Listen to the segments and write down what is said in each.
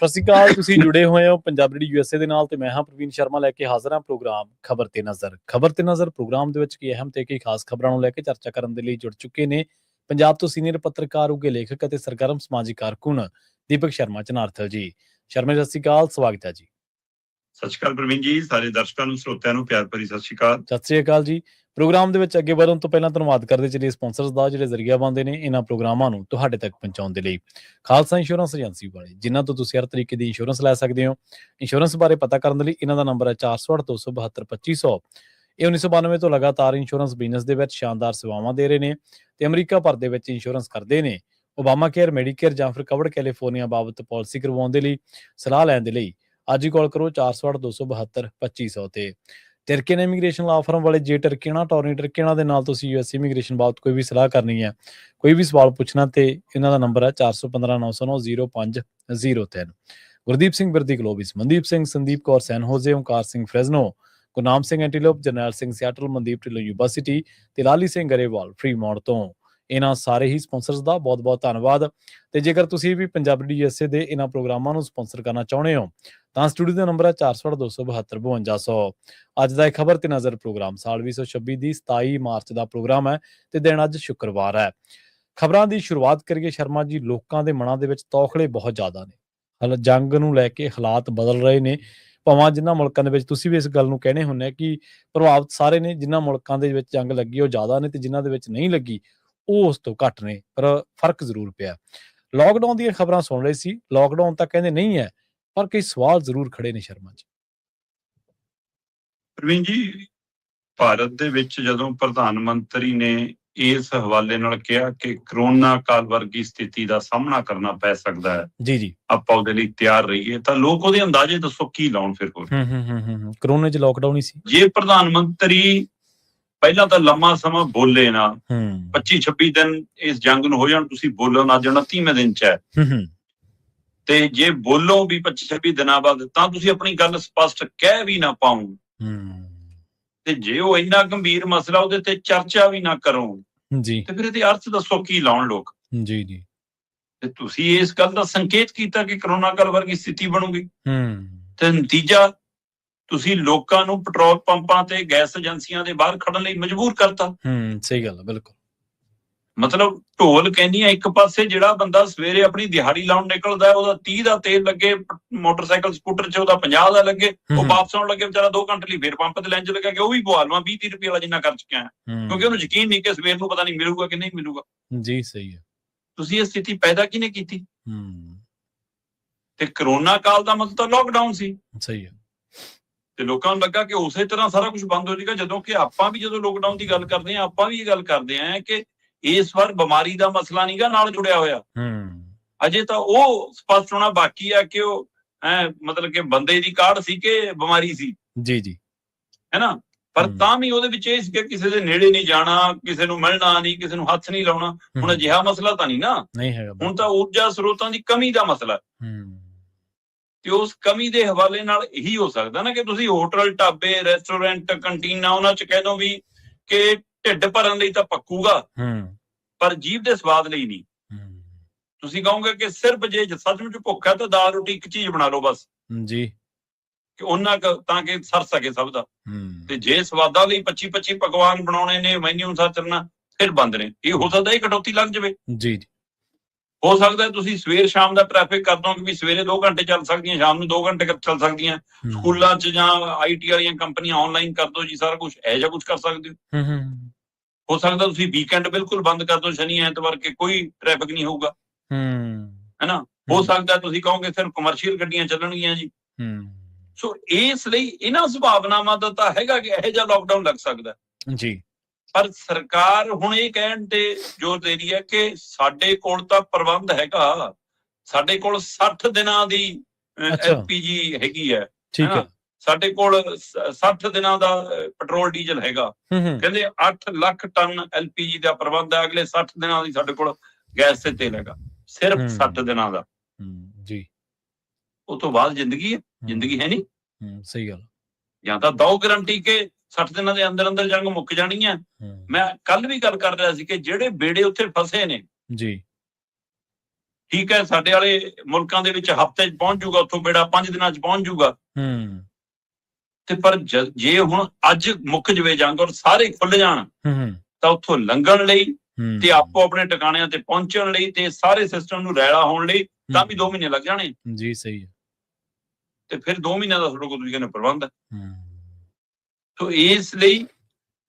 ਸਤਿ ਸ਼੍ਰੀ ਅਕਾਲ। ਤੁਸੀਂ ਜੁੜੇ ਹੋਏ ਹੋ ਪੰਜਾਬ ਰੇਡੀਓ USA ਦੇ ਨਾਲ ਤੇ ਮੈਂ ਹਾਂ ਪ੍ਰਵੀਨ ਸ਼ਰਮਾ ਲੈ ਕੇ ਹਾਜ਼ਰ ਹਾਂ ਪ੍ਰੋਗਰਾਮ ਖਬਰ ਤੇ ਨਜ਼ਰ ਪ੍ਰੋਗਰਾਮ ਦੇ ਵਿੱਚ ਕੀ ਅਹਿਮ ਤੇ ਕਈ ਖਾਸ ਖਬਰਾਂ ਨੂੰ ਲੈ ਕੇ ਚਰਚਾ ਕਰਨ ਦੇ ਲਈ ਜੁੜ ਚੁੱਕੇ ਨੇ ਪੰਜਾਬ ਤੋਂ ਸੀਨੀਅਰ ਪੱਤਰਕਾਰ ਉੱਘੇ ਲੇਖਕ ਅਤੇ ਸਰਗਰਮ ਸਮਾਜਿਕ ਕਾਰਕੁਨ ਦੀਪਕ ਸ਼ਰਮਾ ਚਨਾਰਥਲ ਜੀ। ਸ਼ਰਮਾ ਜੀ, ਸਤਿ ਸ਼੍ਰੀ ਅਕਾਲ, ਸਵਾਗਤ ਹੈ ਜੀ। ਸਤਿ ਸ਼੍ਰੀ ਅਕਾਲ ਪ੍ਰਵੀਨ ਜੀ, ਸਾਰੇ ਦਰਸ਼ਕਾਂ ਨੂੰ ਸਰੋਤਿਆਂ ਨੂੰ ਪਿਆਰ ਭਰੀ ਸਤਿ ਸ਼੍ਰੀ ਅਕਾਲ। ਸਤਿ ਸ਼੍ਰੀ ਅਕਾਲ ਜੀ। ਪ੍ਰੋਗਰਾਮ ਦੇ ਵਿੱਚ ਅੱਗੇ ਵਧਣ ਤੋਂ ਪਹਿਲਾਂ ਧੰਨਵਾਦ ਕਰਦੇ ਚਲੀਏ ਸਪਾਂਸਰਸ ਦਾ, ਜਿਹੜੇ ਜ਼ਰੀਆ ਬਣਦੇ ਨੇ ਇਹਨਾਂ ਪ੍ਰੋਗਰਾਮਾਂ ਨੂੰ ਤੁਹਾਡੇ ਤੱਕ ਪਹੁੰਚਾਉਣ ਦੇ ਲਈ। ਖਾਲਸਾ ਇੰਸ਼ੋਰੈਂਸ ਏਜੰਸੀ ਵਾਲੇ, ਜਿਨ੍ਹਾਂ ਤੋਂ ਤੁਸੀਂ ਹਰ ਤਰੀਕੇ ਦੀ ਇੰਸ਼ੋਰੈਂਸ ਲੈ ਸਕਦੇ ਹੋ। ਇੰਸ਼ੋਰੈਂਸ ਬਾਰੇ ਪਤਾ ਕਰਨ ਦੇ ਲਈ ਇਹਨਾਂ ਦਾ ਨੰਬਰ ਹੈ 408-272-2500। ਇਹ 1992 ਤੋਂ ਲਗਾਤਾਰ ਇੰਸ਼ੋਰੈਂਸ ਬਿਜ਼ਨਸ ਦੇ ਵਿੱਚ ਸ਼ਾਨਦਾਰ ਸੇਵਾਵਾਂ ਦੇ ਰਹੇ ਨੇ ਤੇ ਅਮਰੀਕਾ ਭਰ ਦੇ ਵਿੱਚ ਇੰਸ਼ੋਰੈਂਸ ਕਰਦੇ ਨੇ। ਓਬਾਮਾ ਕੇਅਰ, ਮੈਡੀਕੇਅਰ ਜਾਂ ਫਿਰ ਕਵਰਡ ਕੈਲੀਫੋਰਨੀਆ ਬਾਬਤ ਪਾਲਿਸੀ ਕਰਵਾਉਣ ਦੇ ਲਈ, ਸਲਾਹ ਲੈਣ ਦੇ ਲਈ ਅੱਜ ਹੀ ਕਾਲ ਕਰੋ 408-272-2500 ਤੇ। ਟਰਕੀਅਨ ਇਮੀਗ੍ਰੇਸ਼ਨ ਲਾ ਫਰਮ ਵਾਲੇ ਜੇ ਟਰਕੀਅਨਾਂ, ਟੋਰਨੀ ਟਰਕੀਅਨਾਂ ਦੇ ਨਾਲ ਤੁਸੀਂ US ਇਮੀਗ੍ਰੇਸ਼ਨ ਬਾਬਤ ਕੋਈ ਵੀ ਸਲਾਹ ਕਰਨੀ ਹੈ, ਕੋਈ ਵੀ ਸਵਾਲ ਪੁੱਛਣਾ, ਤੇ ਇਹਨਾਂ ਦਾ ਨੰਬਰ ਹੈ 415-909-0503। ਗੁਰਦੀਪ ਸਿੰਘ ਬਿਰਦੀ ਗਲੋਬਿਸ, ਮਨਦੀਪ ਸਿੰਘ, ਸੰਦੀਪ ਕੌਰ ਸੈਨ ਹੋਜ਼ੇ, ਓਮਕਾਰ Singh Fresno, Gurnam Singh ਐਂਟੀਲੋਪ, Jarnail Singh Seattle, Mandeep Dhillon university ਤੇ ਲਾਲੀ ਸਿੰਘ ਗਰੇਵਾਲ ਫਰੀਮੌਂਟ ਤੋਂ। ਇਹਨਾਂ ਸਾਰੇ ਹੀ ਸਪਾਂਸਰਸ ਦਾ ਬਹੁਤ ਬਹੁਤ ਧੰਨਵਾਦ। ਤੇ ਜੇਕਰ ਤੁਸੀਂ ਵੀ ਪੰਜਾਬ ਰੇਡੀਓ USA ਦੇ ਇਹਨਾਂ ਪ੍ਰੋਗਰਾਮਾਂ ਨੂੰ ਸਪਾਂਸਰ ਕਰਨਾ ਚਾਹੁੰਦੇ ਹੋ ਤਾਂ ਸਟੂਡੀਓ ਦਾ ਨੰਬਰ ਹੈ 408-272-5200। ਅੱਜ ਦਾ ਇਹ ਖਬਰ ਤੇ ਨਜ਼ਰ ਪ੍ਰੋਗਰਾਮ ਸਾਲ 2026 ਦੀ 27 ਮਾਰਚ ਦਾ ਪ੍ਰੋਗਰਾਮ ਹੈ ਤੇ ਦਿਨ ਅੱਜ ਸ਼ੁੱਕਰਵਾਰ ਹੈ। ਖਬਰਾਂ ਦੀ ਸ਼ੁਰੂਆਤ ਕਰੀਏ ਸ਼ਰਮਾ ਜੀ। ਲੋਕਾਂ ਦੇ ਮਨਾਂ ਦੇ ਵਿੱਚ ਤੌਖਲੇ ਬਹੁਤ ਜ਼ਿਆਦਾ ਨੇ। ਜੰਗ ਨੂੰ ਲੈ ਕੇ ਹਾਲਾਤ ਬਦਲ ਰਹੇ ਨੇ। ਭਾਵੇਂ ਜਿਨ੍ਹਾਂ ਮੁਲਕਾਂ ਦੇ ਵਿੱਚ, ਤੁਸੀਂ ਵੀ ਇਸ ਗੱਲ ਨੂੰ ਕਹਿਣੇ ਹੁੰਦੇ ਕਿ ਪ੍ਰਭਾਵਿਤ ਸਾਰੇ ਨੇ, ਜਿਨ੍ਹਾਂ ਮੁਲਕਾਂ ਦੇ ਵਿੱਚ ਜੰਗ ਲੱਗੀ ਉਹ ਜ਼ਿਆਦਾ ਨੇ ਤੇ ਜਿਨ੍ਹਾਂ ਦੇ ਵਿੱਚ ਨਹੀਂ ਲੱਗੀ ਉਹ ਉਸ ਤੋਂ ਘੱਟ ਨੇ, ਪਰ ਫਰਕ ਜ਼ਰੂਰ ਪਿਆ। ਲਾਕਡਾਊਨ ਦੀਆਂ ਖਬਰਾਂ ਸੁਣ ਰਹੇ ਸੀ। ਲਾਕਡਾਊਨ ਤਾਂ ਕਹਿੰਦੇ ਨਹੀਂ ਹੈ, ਪਰ ਕਈ ਸਵਾਲ ਜ਼ਰੂਰ ਖੜੇ ਨੇ ਸ਼ਰਮਾ ਜੀ। ਪ੍ਰਵੀਨ ਜੀ, ਭਾਰਤ ਦੇ ਵਿੱਚ ਜਦੋਂ ਪ੍ਰਧਾਨ ਮੰਤਰੀ ਨੇ ਇਸ ਹਵਾਲੇ ਨਾਲ ਕਿਹਾ ਕਿ ਕਰੋਨਾ ਕਾਲ ਵਰਗੀ ਸਥਿਤੀ ਦਾ ਸਾਹਮਣਾ ਕਰਨਾ ਪੈ ਸਕਦਾ ਹੈ, ਜੀ, ਆਪਾਂ ਉਹਦੇ ਲਈ ਤਿਆਰ ਰਹੀਏ, ਤਾਂ ਲੋਕ ਉਹਦੇ ਅੰਦਾਜ਼ੇ ਦੱਸੋ ਕੀ ਲਾਉਣ ਫਿਰ ਹੋਰ। ਕਰੋਨਾ 'ਚ ਲਾਕਡਾਊਨ ਹੀ ਸੀ। ਜੇ ਪ੍ਰਧਾਨ ਮੰਤਰੀ ਪਹਿਲਾਂ ਤਾਂ ਲੰਮਾ ਸਮਾਂ ਬੋਲੇ ਨਾ, 25-26 ਦਿਨ ਇਸ ਜੰਗ ਨੂੰ ਹੋ ਜਾਣ, ਤੁਸੀਂ ਬੋਲੋ ਨਾ, ਜਾਣਾ 30ਵੇਂ ਦਿਨ 'ਚ ਹੈ, ਤੇ ਜੇ ਬੋਲੋ ਵੀ 25-26 ਦਿਨਾਂ ਬਾਅਦ, ਤਾਂ ਤੁਸੀਂ ਆਪਣੀ ਗੱਲ ਸਪਸ਼ਟ ਕਹਿ ਵੀ ਨਾ ਪਾਓ, ਤੇ ਜੇ ਉਹ ਇੰਨਾ ਗੰਭੀਰ ਮਸਲਾ ਉਹਦੇ ਤੇ ਚਰਚਾ ਵੀ ਨਾ ਕਰੋ ਜੀ, ਤੇ ਫਿਰ ਇਹਦੇ ਅਰਥ ਦੱਸੋ ਕੀ ਲਾਉਣ ਲੋਕ। ਜੀ, ਤੇ ਤੁਸੀਂ ਇਸ ਗੱਲ ਦਾ ਸੰਕੇਤ ਕੀਤਾ ਕਿ ਕਰੋਨਾ ਕਾਲ ਵਰਗੀ ਸਥਿਤੀ ਬਣੂਗੀ, ਤੇ ਨਤੀਜਾ ਤੁਸੀਂ ਲੋਕਾਂ ਨੂੰ ਪੈਟਰੋਲ ਪੰਪਾਂ ਤੇ ਗੈਸ ਏਜੰਸੀਆਂ ਦੇ ਬਾਹਰ ਖੜਨ ਲਈ ਮਜਬੂਰ ਕਰਤਾ। ਸਹੀ ਗੱਲ ਹੈ, ਬਿਲਕੁਲ। ਮਤਲਬ ਢੋਲ ਕਹਿੰਦੀਆਂ ਇੱਕ ਪਾਸੇ ਜਿਹੜਾ ਬੰਦਾ ਸਵੇਰੇ ਆਪਣੀ ਦਿਹਾੜੀ ਲਾਉਣ ਨਿਕਲਦਾ, ਉਹਦਾ 30 ਦਾ ਤੇਲ ਲੱਗੇ, ਮੋਟਰਸਾਈਕਲ ਸਕੂਟਰ 'ਚ ਉਹਦਾ 50 ਦਾ ਲੱਗੇ, ਉਹ ਵਾਪਸ ਆਉਣ ਲੱਗੇ ਵਿਚਾਰਾ 2 ਘੰਟੇ ਲਈ ਫੇਰ ਪੰਪ ਤੇ ਲਾਈਨ 'ਚ ਲੱਗਾ ਕਿ ਉਹ ਵੀ ਪਵਾ ਲਵਾਂ 20-30 ਰੁਪਏ ਵਾਲਾ ਜਿੰਨਾ ਕਰ ਚੁੱਕਿਆ, ਕਿਉਂਕਿ ਉਹਨੂੰ ਯਕੀਨ ਨਹੀਂ ਕਿ ਸਵੇਰ ਨੂੰ ਪਤਾ ਨਹੀਂ ਮਿਲੂਗਾ ਕਿ ਨਹੀਂ ਮਿਲੂਗਾ। ਜੀ ਸਹੀ ਹੈ। ਤੁਸੀਂ ਇਹ ਸਥਿਤੀ ਪੈਦਾ ਕਿਹਨੇ ਕੀਤੀ? ਤੇ ਕਰੋਨਾ ਕਾਲ ਦਾ ਮਤਲਬ ਤਾਂ ਲਾਕਡਾਊਨ ਸੀ। ਸਹੀ ਹੈ। ਤੇ ਲੋਕਾਂ ਨੂੰ ਲੱਗਾ ਕਿ ਉਸੇ ਤਰ੍ਹਾਂ ਸਾਰਾ ਕੁਝ ਬੰਦ ਹੋ ਜਾਏਗਾ, ਜਦੋਂ ਕਿ ਆਪਾਂ ਵੀ ਜਦੋਂ ਲੋਕਡਾਊਨ ਦੀ ਗੱਲ ਕਰਦੇ ਹਾਂ, ਆਪਾਂ ਵੀ ਇਹ ਗੱਲ ਕਰਦੇ ਹਾਂ ਕਿ ਇਸ ਵਾਰ ਬਿਮਾਰੀ ਦਾ ਮਸਲਾ ਨਹੀਂਗਾ ਨਾਲ ਜੁੜਿਆ ਹੋਇਆ। ਅਜੇ ਤਾਂ ਉਹ ਸਪਸ਼ਟ ਹੋਣਾ ਬਾਕੀ ਆ ਕਿ ਉਹ ਮਤਲਬ ਕਿ ਬੰਦੇ ਦੀ ਕਾਢ ਸੀ ਕਿ ਬਿਮਾਰੀ ਸੀ। ਜੀ ਹੈਨਾ, ਪਰ ਤਾਂ ਵੀ ਉਹਦੇ ਵਿੱਚ ਇਹ ਸੀ ਕਿ ਕਿਸੇ ਦੇ ਨੇੜੇ ਨਹੀਂ ਜਾਣਾ, ਕਿਸੇ ਨੂੰ ਮਿਲਣਾ ਨਹੀਂ, ਕਿਸੇ ਨੂੰ ਹੱਥ ਨਹੀਂ ਲਾਉਣਾ। ਹੁਣ ਅਜਿਹਾ ਮਸਲਾ ਤਾਂ ਨਹੀਂ ਨਾ, ਹੁਣ ਤਾਂ ਊਰਜਾ ਸਰੋਤਾਂ ਦੀ ਕਮੀ ਦਾ ਮਸਲਾ, ਤੇ ਉਸ ਕਮੀ ਦੇ ਹਵਾਲੇ ਨਾਲ ਇਹੀ ਹੋ ਸਕਦਾ ਨਾ ਕਿ ਤੁਸੀਂ ਹੋਟਲ, ਢਾਬੇ, ਰੈਸਟੋਰੈਂਟ, ਕੰਟੀਨਾਂ, ਉਹਨਾਂ 'ਚ ਕਹਿ ਦੋ ਵੀ ਕਿ ਢਿੱਡ ਭਰਨ ਲਈ ਤਾਂ ਪੱਕੂਗਾ, ਪਰ ਜੀਭ ਦੇ ਸਵਾਦ ਲਈ ਨਹੀਂ। ਤੁਸੀਂ ਕਹੋਗੇ ਕਿ ਸਿਰਫ ਜੇ ਸੱਚਮੁੱਚ ਭੁੱਖ ਹੈ ਤਾਂ ਦਾਲ ਰੋਟੀ ਇੱਕ ਚੀਜ਼ ਬਣਾ ਲਓ ਬਸ ਜੀ, ਕਿ ਉਹਨਾਂ ਤਾਂ ਕਿ ਸਰ ਸਕੇ ਸਭ ਦਾ। ਤੇ ਜੇ ਸਵਾਦਾਂ ਲਈ 25-25 ਪਕਵਾਨ ਬਣਾਉਣੇ ਨੇ, ਮੈਨੂ ਅਨੁਸਾਰ ਚੱਲਣਾ, ਫਿਰ ਬੰਦ ਨੇ। ਇਹ ਹੋ ਸਕਦਾ ਇਹ ਕਟੌਤੀ ਲੱਗ ਜਾਵੇ। ਜੀ ਹੋ ਸਕਦਾ ਤੁਸੀਂ ਸਵੇਰ ਸ਼ਾਮ ਦਾ ਟ੍ਰੈਫਿਕ ਕਰ ਦੋ, ਵੀ ਸਵੇਰੇ 2 ਘੰਟੇ ਚੱਲ ਸਕਦੀਆਂ, ਸ਼ਾਮ ਨੂੰ 2 ਘੰਟੇ ਚੱਲ ਸਕਦੀਆਂ। ਸਕੂਲਾਂ 'ਚ ਜਾਂ IT ਵਾਲੀਆਂ ਕੰਪਨੀਆਂ ਆਨਲਾਈਨ ਕਰ ਦੋ ਜੀ, ਸਾਰਾ ਕੁਝ ਇਹੋ ਜਿਹਾ ਕੁਝ ਕਰ ਸਕਦੇ ਹੋ। ਹੋ ਸਕਦਾ ਤੁਸੀਂ ਵੀਕਐਂਡ ਬਿਲਕੁਲ ਬੰਦ ਕਰ ਦੋ, ਸ਼ਨੀ ਐਤਵਾਰ ਕੇ ਕੋਈ ਟ੍ਰੈਫਿਕ ਨਹੀਂ ਹੋਊਗਾ, ਹੈਨਾ। ਹੋ ਸਕਦਾ ਤੁਸੀਂ ਕਹੋਗੇ ਸਿਰਫ ਕਮਰਸ਼ੀਅਲ ਗੱਡੀਆਂ ਚੱਲਣਗੀਆਂ ਜੀ। ਸੋ ਇਸ ਲਈ ਇਹਨਾਂ ਸੰਭਾਵਨਾਵਾਂ ਦਾ ਤਾਂ ਹੈਗਾ ਕਿ ਇਹੋ ਜਿਹਾ ਲਾਕਡਾਊਨ ਲੱਗ ਸਕਦਾ ਜੀ, ਪਰ ਸਰਕਾਰ ਹੁਣ ਇਹ ਕਹਿਣ ਤੇ ਜ਼ੋਰ ਦੇ ਰਹੀ ਹੈ ਕਿ ਸਾਡੇ ਕੋਲ ਤਾਂ ਪ੍ਰਬੰਧ ਹੈਗਾ, ਸਾਡੇ ਕੋਲ 60 ਦਿਨਾਂ ਦੀ LPG ਹੈਗੀ ਹੈ, ਸਾਡੇ ਕੋਲ 60 ਦਿਨਾਂ ਦਾ ਪੈਟਰੋਲ ਡੀਜ਼ਲ ਹੈਗਾ। ਕਹਿੰਦੇ 8 ਲੱਖ ਟਨ LPG ਦਾ ਪ੍ਰਬੰਧ ਹੈ, ਅਗਲੇ 60 ਦਿਨਾਂ ਦੀ ਸਾਡੇ ਕੋਲ ਗੈਸ ਤੇ ਤੇਲ ਹੈਗਾ, ਸਿਰਫ 60 ਦਿਨਾਂ ਦਾ ਜੀ। ਉਹ ਤੋਂ ਬਾਅਦ ਜ਼ਿੰਦਗੀ ਹੈ, ਜ਼ਿੰਦਗੀ ਹੈ ਨਹੀਂ। ਸਹੀ ਗੱਲ। ਜਾਂ ਤਾਂ ਦੋ ਗਰੰਟੀ ਕੇ 60 ਦਿਨਾਂ ਦੇ ਅੰਦਰ ਅੰਦਰ ਜੰਗ ਮੁੱਕ ਜਾਣੀ ਹੈ। ਮੈਂ ਕੱਲ ਵੀ ਗੱਲ ਕਰ ਰਿਹਾ ਸੀ ਕਿ ਜਿਹੜੇ ਬੇੜੇ ਉੱਥੇ ਫਸੇ ਨੇ ਜੀ, ਠੀਕ ਹੈ, ਸਾਡੇ ਵਾਲੇ ਮੁਲਕਾਂ ਦੇ ਵਿੱਚ ਹਫ਼ਤੇ 'ਚ ਪਹੁੰਚ ਜਾਊਗਾ, ਉੱਥੋਂ ਬੇੜਾ 5 ਦਿਨਾਂ 'ਚ ਪਹੁੰਚ ਜਾਊਗਾ। ਤੇ ਪਰ ਜੇ ਹੁਣ ਅੱਜ ਮੁੱਕ ਜਵੇ ਜੰਗ ਔਰ ਸਾਰੇ ਖੁੱਲ ਜਾਣ ਤਾਂ ਉੱਥੋਂ ਲੰਘਣ ਲਈ ਤੇ ਆਪੋ ਆਪਣੇ ਟਿਕਾਣਿਆਂ ਤੇ ਪਹੁੰਚਣ ਲਈ ਤੇ ਸਾਰੇ ਸਿਸਟਮ ਨੂੰ ਰੈਲਾ ਹੋਣ ਲਈ ਤਾਂ ਵੀ 2 ਮਹੀਨੇ ਲੱਗ ਜਾਣੇ ਜੀ। ਸਹੀ ਹੈ। ਤੇ ਫਿਰ 2 ਮਹੀਨਿਆਂ ਦਾ ਤੁਹਾਡੇ ਕੋਲ ਤੁਸੀਂ ਕਹਿੰਦੇ ਪ੍ਰਬੰਧ ਹੈ। ਤੋ ਇਸ ਲਈ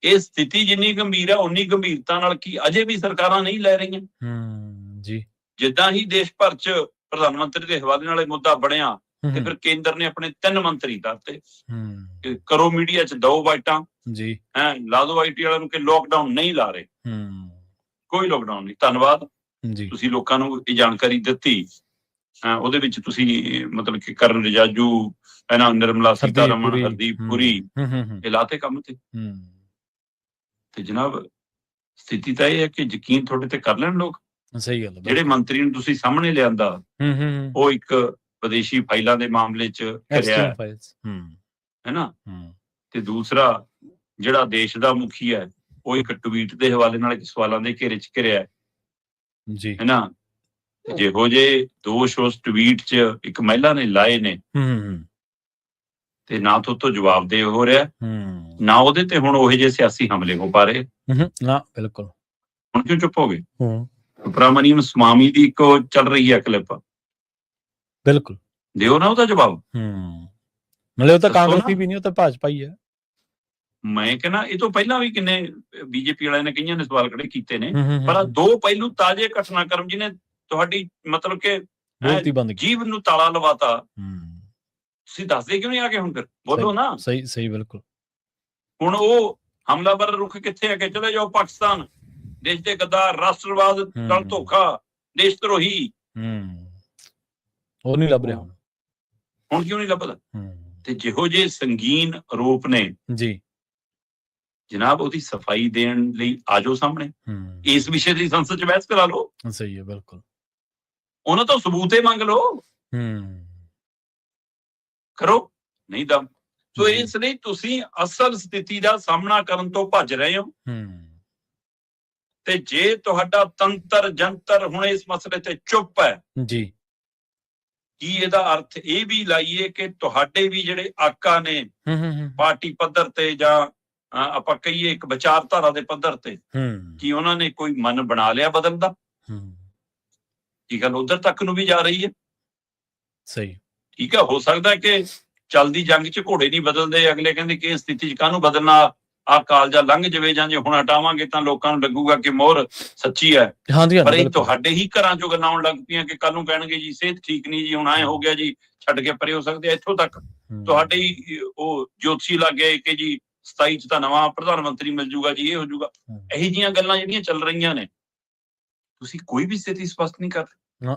ਇਹ ਸਥਿਤੀ ਜਿੰਨੀ ਗੰਭੀਰ ਹੈ ਉਨੀ ਗੰਭੀਰਤਾ ਨਾਲ ਕੀ ਅਜੇ ਵੀ ਸਰਕਾਰਾਂ ਨਹੀਂ ਲੈ ਰਹੀਆਂ ਜੀ। ਜਿੱਦਾਂ ਹੀ ਦੇਸ਼ ਭਰ 'ਚ ਪ੍ਰਧਾਨ ਮੰਤਰੀ ਦੇ ਹਵਾਲੇ ਨਾਲ ਇਹ ਮੁੱਦਾ ਬਣਿਆ ਤੇ ਫਿਰ ਕੇਂਦਰ ਨੇ ਆਪਣੇ 3 ਮੰਤਰੀ ਕਰਤੇ ਕਿ ਕਰੋ ਮੀਡੀਆ 'ਚ ਦੋ ਬਾਈਟਾਂ ਜੀ, ਲਾ ਦੋ ਆਈਟੀ ਵਾਲਿਆਂ ਨੂੰ ਕਿ ਲੋਕਡਾਊਨ ਨਹੀਂ ਲਾ ਰਹੇ, ਕੋਈ ਲੋਕਡਾਊਨ ਨਹੀਂ। ਧੰਨਵਾਦ ਜੀ, ਤੁਸੀਂ ਲੋਕਾਂ ਨੂੰ ਇਹ ਜਾਣਕਾਰੀ ਦਿੱਤੀ। ਉਹਦੇ ਵਿੱਚ ਤੁਸੀਂ ਮਤਲਬ ਕਿ ਕਰਨ ਰਿਜਾਜੂ, ਨਿਰਮਲਾ ਸੀਤਾਰਮਨ, ਹਰਦੀਪ ਪੁਰੀ ਇਹ ਲਾਤੇ ਕੰਮ ਤੇ ਜਨਾਬ ਸਥਿਤੀ ਤਾਂ ਇਹ ਹੈ ਕਿ ਯਕੀਨ ਤੁਹਾਡੇ ਤੇ ਕਰ ਲੈਣ ਲੋਕ। ਸਹੀ ਗੱਲ। ਜਿਹੜੇ ਮੰਤਰੀ ਨੂੰ ਤੁਸੀਂ ਸਾਹਮਣੇ ਲਿਆਂਦਾ ਉਹ ਇੱਕ ਵਿਦੇਸ਼ੀ ਫਾਈਲਾਂ ਦੇ ਮਾਮਲੇ 'ਚ ਘਿਰਿਆ ਹੈ ਨਾ, ਤੇ ਦੂਸਰਾ ਜਿਹੜਾ ਦੇਸ਼ ਦਾ ਮੁਖੀ ਹੈ ਉਹ ਇੱਕ ਟਵੀਟ ਦੇ ਹਵਾਲੇ ਨਾਲ ਇੱਕ ਸਵਾਲਾਂ ਦੇ ਘੇਰੇ 'ਚ ਘਿਰਿਆ ਜੀ, ਹੈ ਨਾ। ਜਿਹੋ ਜੇ ਦੋਸ਼ ਉਸ ਟਵੀਟ 'ਚ ਇੱਕ ਮਹਿਲਾ ਨੇ ਲਾਏ ਨੇ ਤੇ ਨਾ ਤੋਂ ਜਵਾਬ ਦੇ ਹੋ ਰਿਹਾ, ਨਾ ਉਹਦੇ ਤੇ ਹੁਣ ਉਹੇ ਜਿਹੇ ਸਿਆਸੀ ਹਮਲੇ ਹੋ ਪਾ ਰਹੇ ਨਾ। ਬਿਲਕੁਲ। ਹੁਣ ਕਿਉਂ ਚੁੱਪ ਹੋ ਗਏ? ਸੁਬਰਾਮਨੀਅਮ ਸਵਾਮੀ ਦੀ ਇੱਕ ਚੱਲ ਰਹੀ ਹੈ ਕਲਿੱਪ, ਬਿਲਕੁਲ ਦਿਓ ਨਾ ਉਹਦਾ ਜਵਾਬ। ਮਤਲਬ ਉਹ ਤਾਂ ਕਾਂਗਰਸੀ ਵੀ ਨਹੀਂ, ਉਹ ਤਾਂ ਭਾਜਪਾ ਹੀ ਹੈ। ਮੈਂ ਕਹਿੰਦਾ ਇਹ ਤੋਂ ਪਹਿਲਾਂ ਵੀ ਕਿੰਨੇ ਬੀਜੇਪੀ ਵਾਲਿਆਂ ਨੇ ਕਈਆਂ ਨੇ ਸਵਾਲ ਖੜੇ ਕੀਤੇ ਨੇ, ਪਰ 2 ਪਹਿਲੂ ਤਾਜ਼ੇ ਘਟਨਾਕ੍ਰਮ ਜਿਹਨੇ ਤੁਹਾਡੀ ਮਤਲਬ ਕਿ ਜੀਵ ਨੂੰ ਤਾਲਾ ਲਵਾਤਾ, ਤੁਸੀਂ ਦੱਸਦੇ ਕਿਉਂ ਨਹੀਂ ਆ ਕੇ? ਹੁਣ ਫਿਰ ਬੋਲੋ ਨਾ। ਸਹੀ ਬਿਲਕੁਲ। ਹੁਣ ਉਹ ਹਮਲਾਵਰ ਰੁਖ ਕਿੱਥੇ ਹੈ ਕਿ ਚਲੇ ਜਾਓ ਪਾਕਿਸਤਾਨ, ਦੇਸ਼ ਦੇ ਗੱਦਾਰ, ਰਾਸ਼ਟਰਵਾਦ ਨਾਲ ਧੋਖਾ, ਦੇਸ਼ ਧਰੋਹੀ, ਉਹ ਨਹੀਂ ਲੱਭ ਰਿਹਾ ਹੁਣ ਕਿਉਂ ਨਹੀਂ ਲੱਭਦਾ? ਤੇ ਜਿਹੋ ਜਿਹੇ ਸੰਗੀਨ ਆਰੋਪ ਨੇ ਜੀ ਜਨਾਬ, ਉਹਦੀ ਸਫਾਈ ਦੇਣ ਲਈ ਆਜੋ ਸਾਹਮਣੇ, ਇਸ ਵਿਸ਼ੇ ਦੀ ਸੰਸਦ 'ਚ ਬਹਿਸ ਕਰਾ ਲਓ। ਸਹੀ ਹੈ ਬਿਲਕੁਲ। ਉਹਨਾਂ ਤੋਂ ਸਬੂਤ ਹੀ ਮੰਗ ਲਓ, ਕਰੋ ਨਹੀਂ ਦਮ। ਸੋ ਇਸ ਲਈ ਤੁਸੀਂ ਅਸਲ ਸਥਿਤੀ ਦਾ ਸਾਹਮਣਾ ਕਰਨ ਤੋਂ ਭੱਜ ਰਹੇ ਹੋ ਤੇ ਜੇ ਤੁਹਾਡਾ ਤੰਤਰ ਜੰਤਰ ਹੁਣ ਇਸ ਮਸਲੇ ਤੇ ਚੁੱਪ ਹੈ ਜੀ, ਕੀ ਇਹਦਾ ਅਰਥ ਇਹ ਵੀ ਲਾਈਏ ਕਿ ਤੁਹਾਡੇ ਵੀ ਜਿਹੜੇ ਆਕਾ ਨੇ ਪਾਰਟੀ ਪੱਧਰ ਤੇ ਜਾਂ ਆਪਾਂ ਕਹੀਏ ਇੱਕ ਵਿਚਾਰਧਾਰਾ ਦੇ ਪੱਧਰ ਤੇ, ਕੀ ਉਹਨਾਂ ਨੇ ਕੋਈ ਮਨ ਬਣਾ ਲਿਆ ਬਦਲਣ ਦਾ? ਕੀ ਗੱਲ ਉਧਰ ਤੱਕ ਨੂੰ ਵੀ ਜਾ ਰਹੀ ਹੈ? ਸਹੀ, ਠੀਕ ਹੈ। ਹੋ ਸਕਦਾ ਕਿ ਚੱਲਦੀ ਜੰਗ 'ਚ ਘੋੜੇ ਨਹੀਂ ਬਦਲਦੇ, ਅਗਲੇ ਕਹਿੰਦੇ ਕਿ ਇਸ ਸਥਿਤੀ 'ਚ ਕਾਹਨੂੰ ਬਦਲਣਾ, ਆਹ ਕਾਲਜਾ ਲੰਘ ਜਾਵੇ, ਜਾਂ ਜੇ ਹੁਣ ਹਟਾਵਾਂਗੇ ਤਾਂ ਲੋਕਾਂ ਨੂੰ ਲੱਗੂਗਾ ਕਿ ਮੋਹਰ ਸੱਚੀ ਹੈ। ਪਰ ਇਹ ਤੁਹਾਡੇ ਹੀ ਘਰਾਂ 'ਚੋਂ ਗੱਲਾਂ ਆਉਣ ਲੱਗ ਪਈਆਂ ਕਿ ਕੱਲ ਨੂੰ ਕਹਿਣਗੇ ਜੀ ਸਿਹਤ ਠੀਕ ਨਹੀਂ ਜੀ, ਹੁਣ ਐ ਹੋ ਗਿਆ ਜੀ, ਛੱਡ ਕੇ ਪਰੇ ਹੋ ਸਕਦੇ। ਇੱਥੋਂ ਤੱਕ ਤੁਹਾਡੇ ਹੀ ਉਹ ਜੋਤਸ਼ੀ ਲੱਗ ਗਏ ਕਿ ਜੀ 27 'ਚ ਤਾਂ ਨਵਾਂ ਪ੍ਰਧਾਨ ਮੰਤਰੀ ਮਿਲ ਜੂਗਾ ਜੀ, ਇਹ ਹੋ ਜੂਗਾ। ਇਹੀ ਜਿਹੀਆਂ ਗੱਲਾਂ ਜਿਹੜੀਆਂ ਚੱਲ ਰਹੀਆਂ ਨੇ, ਤੁਸੀਂ ਕੋਈ ਵੀ ਸਥਿਤੀ ਸਪਸ਼ਟ ਨਹੀਂ ਕਰ ਰਹੇ।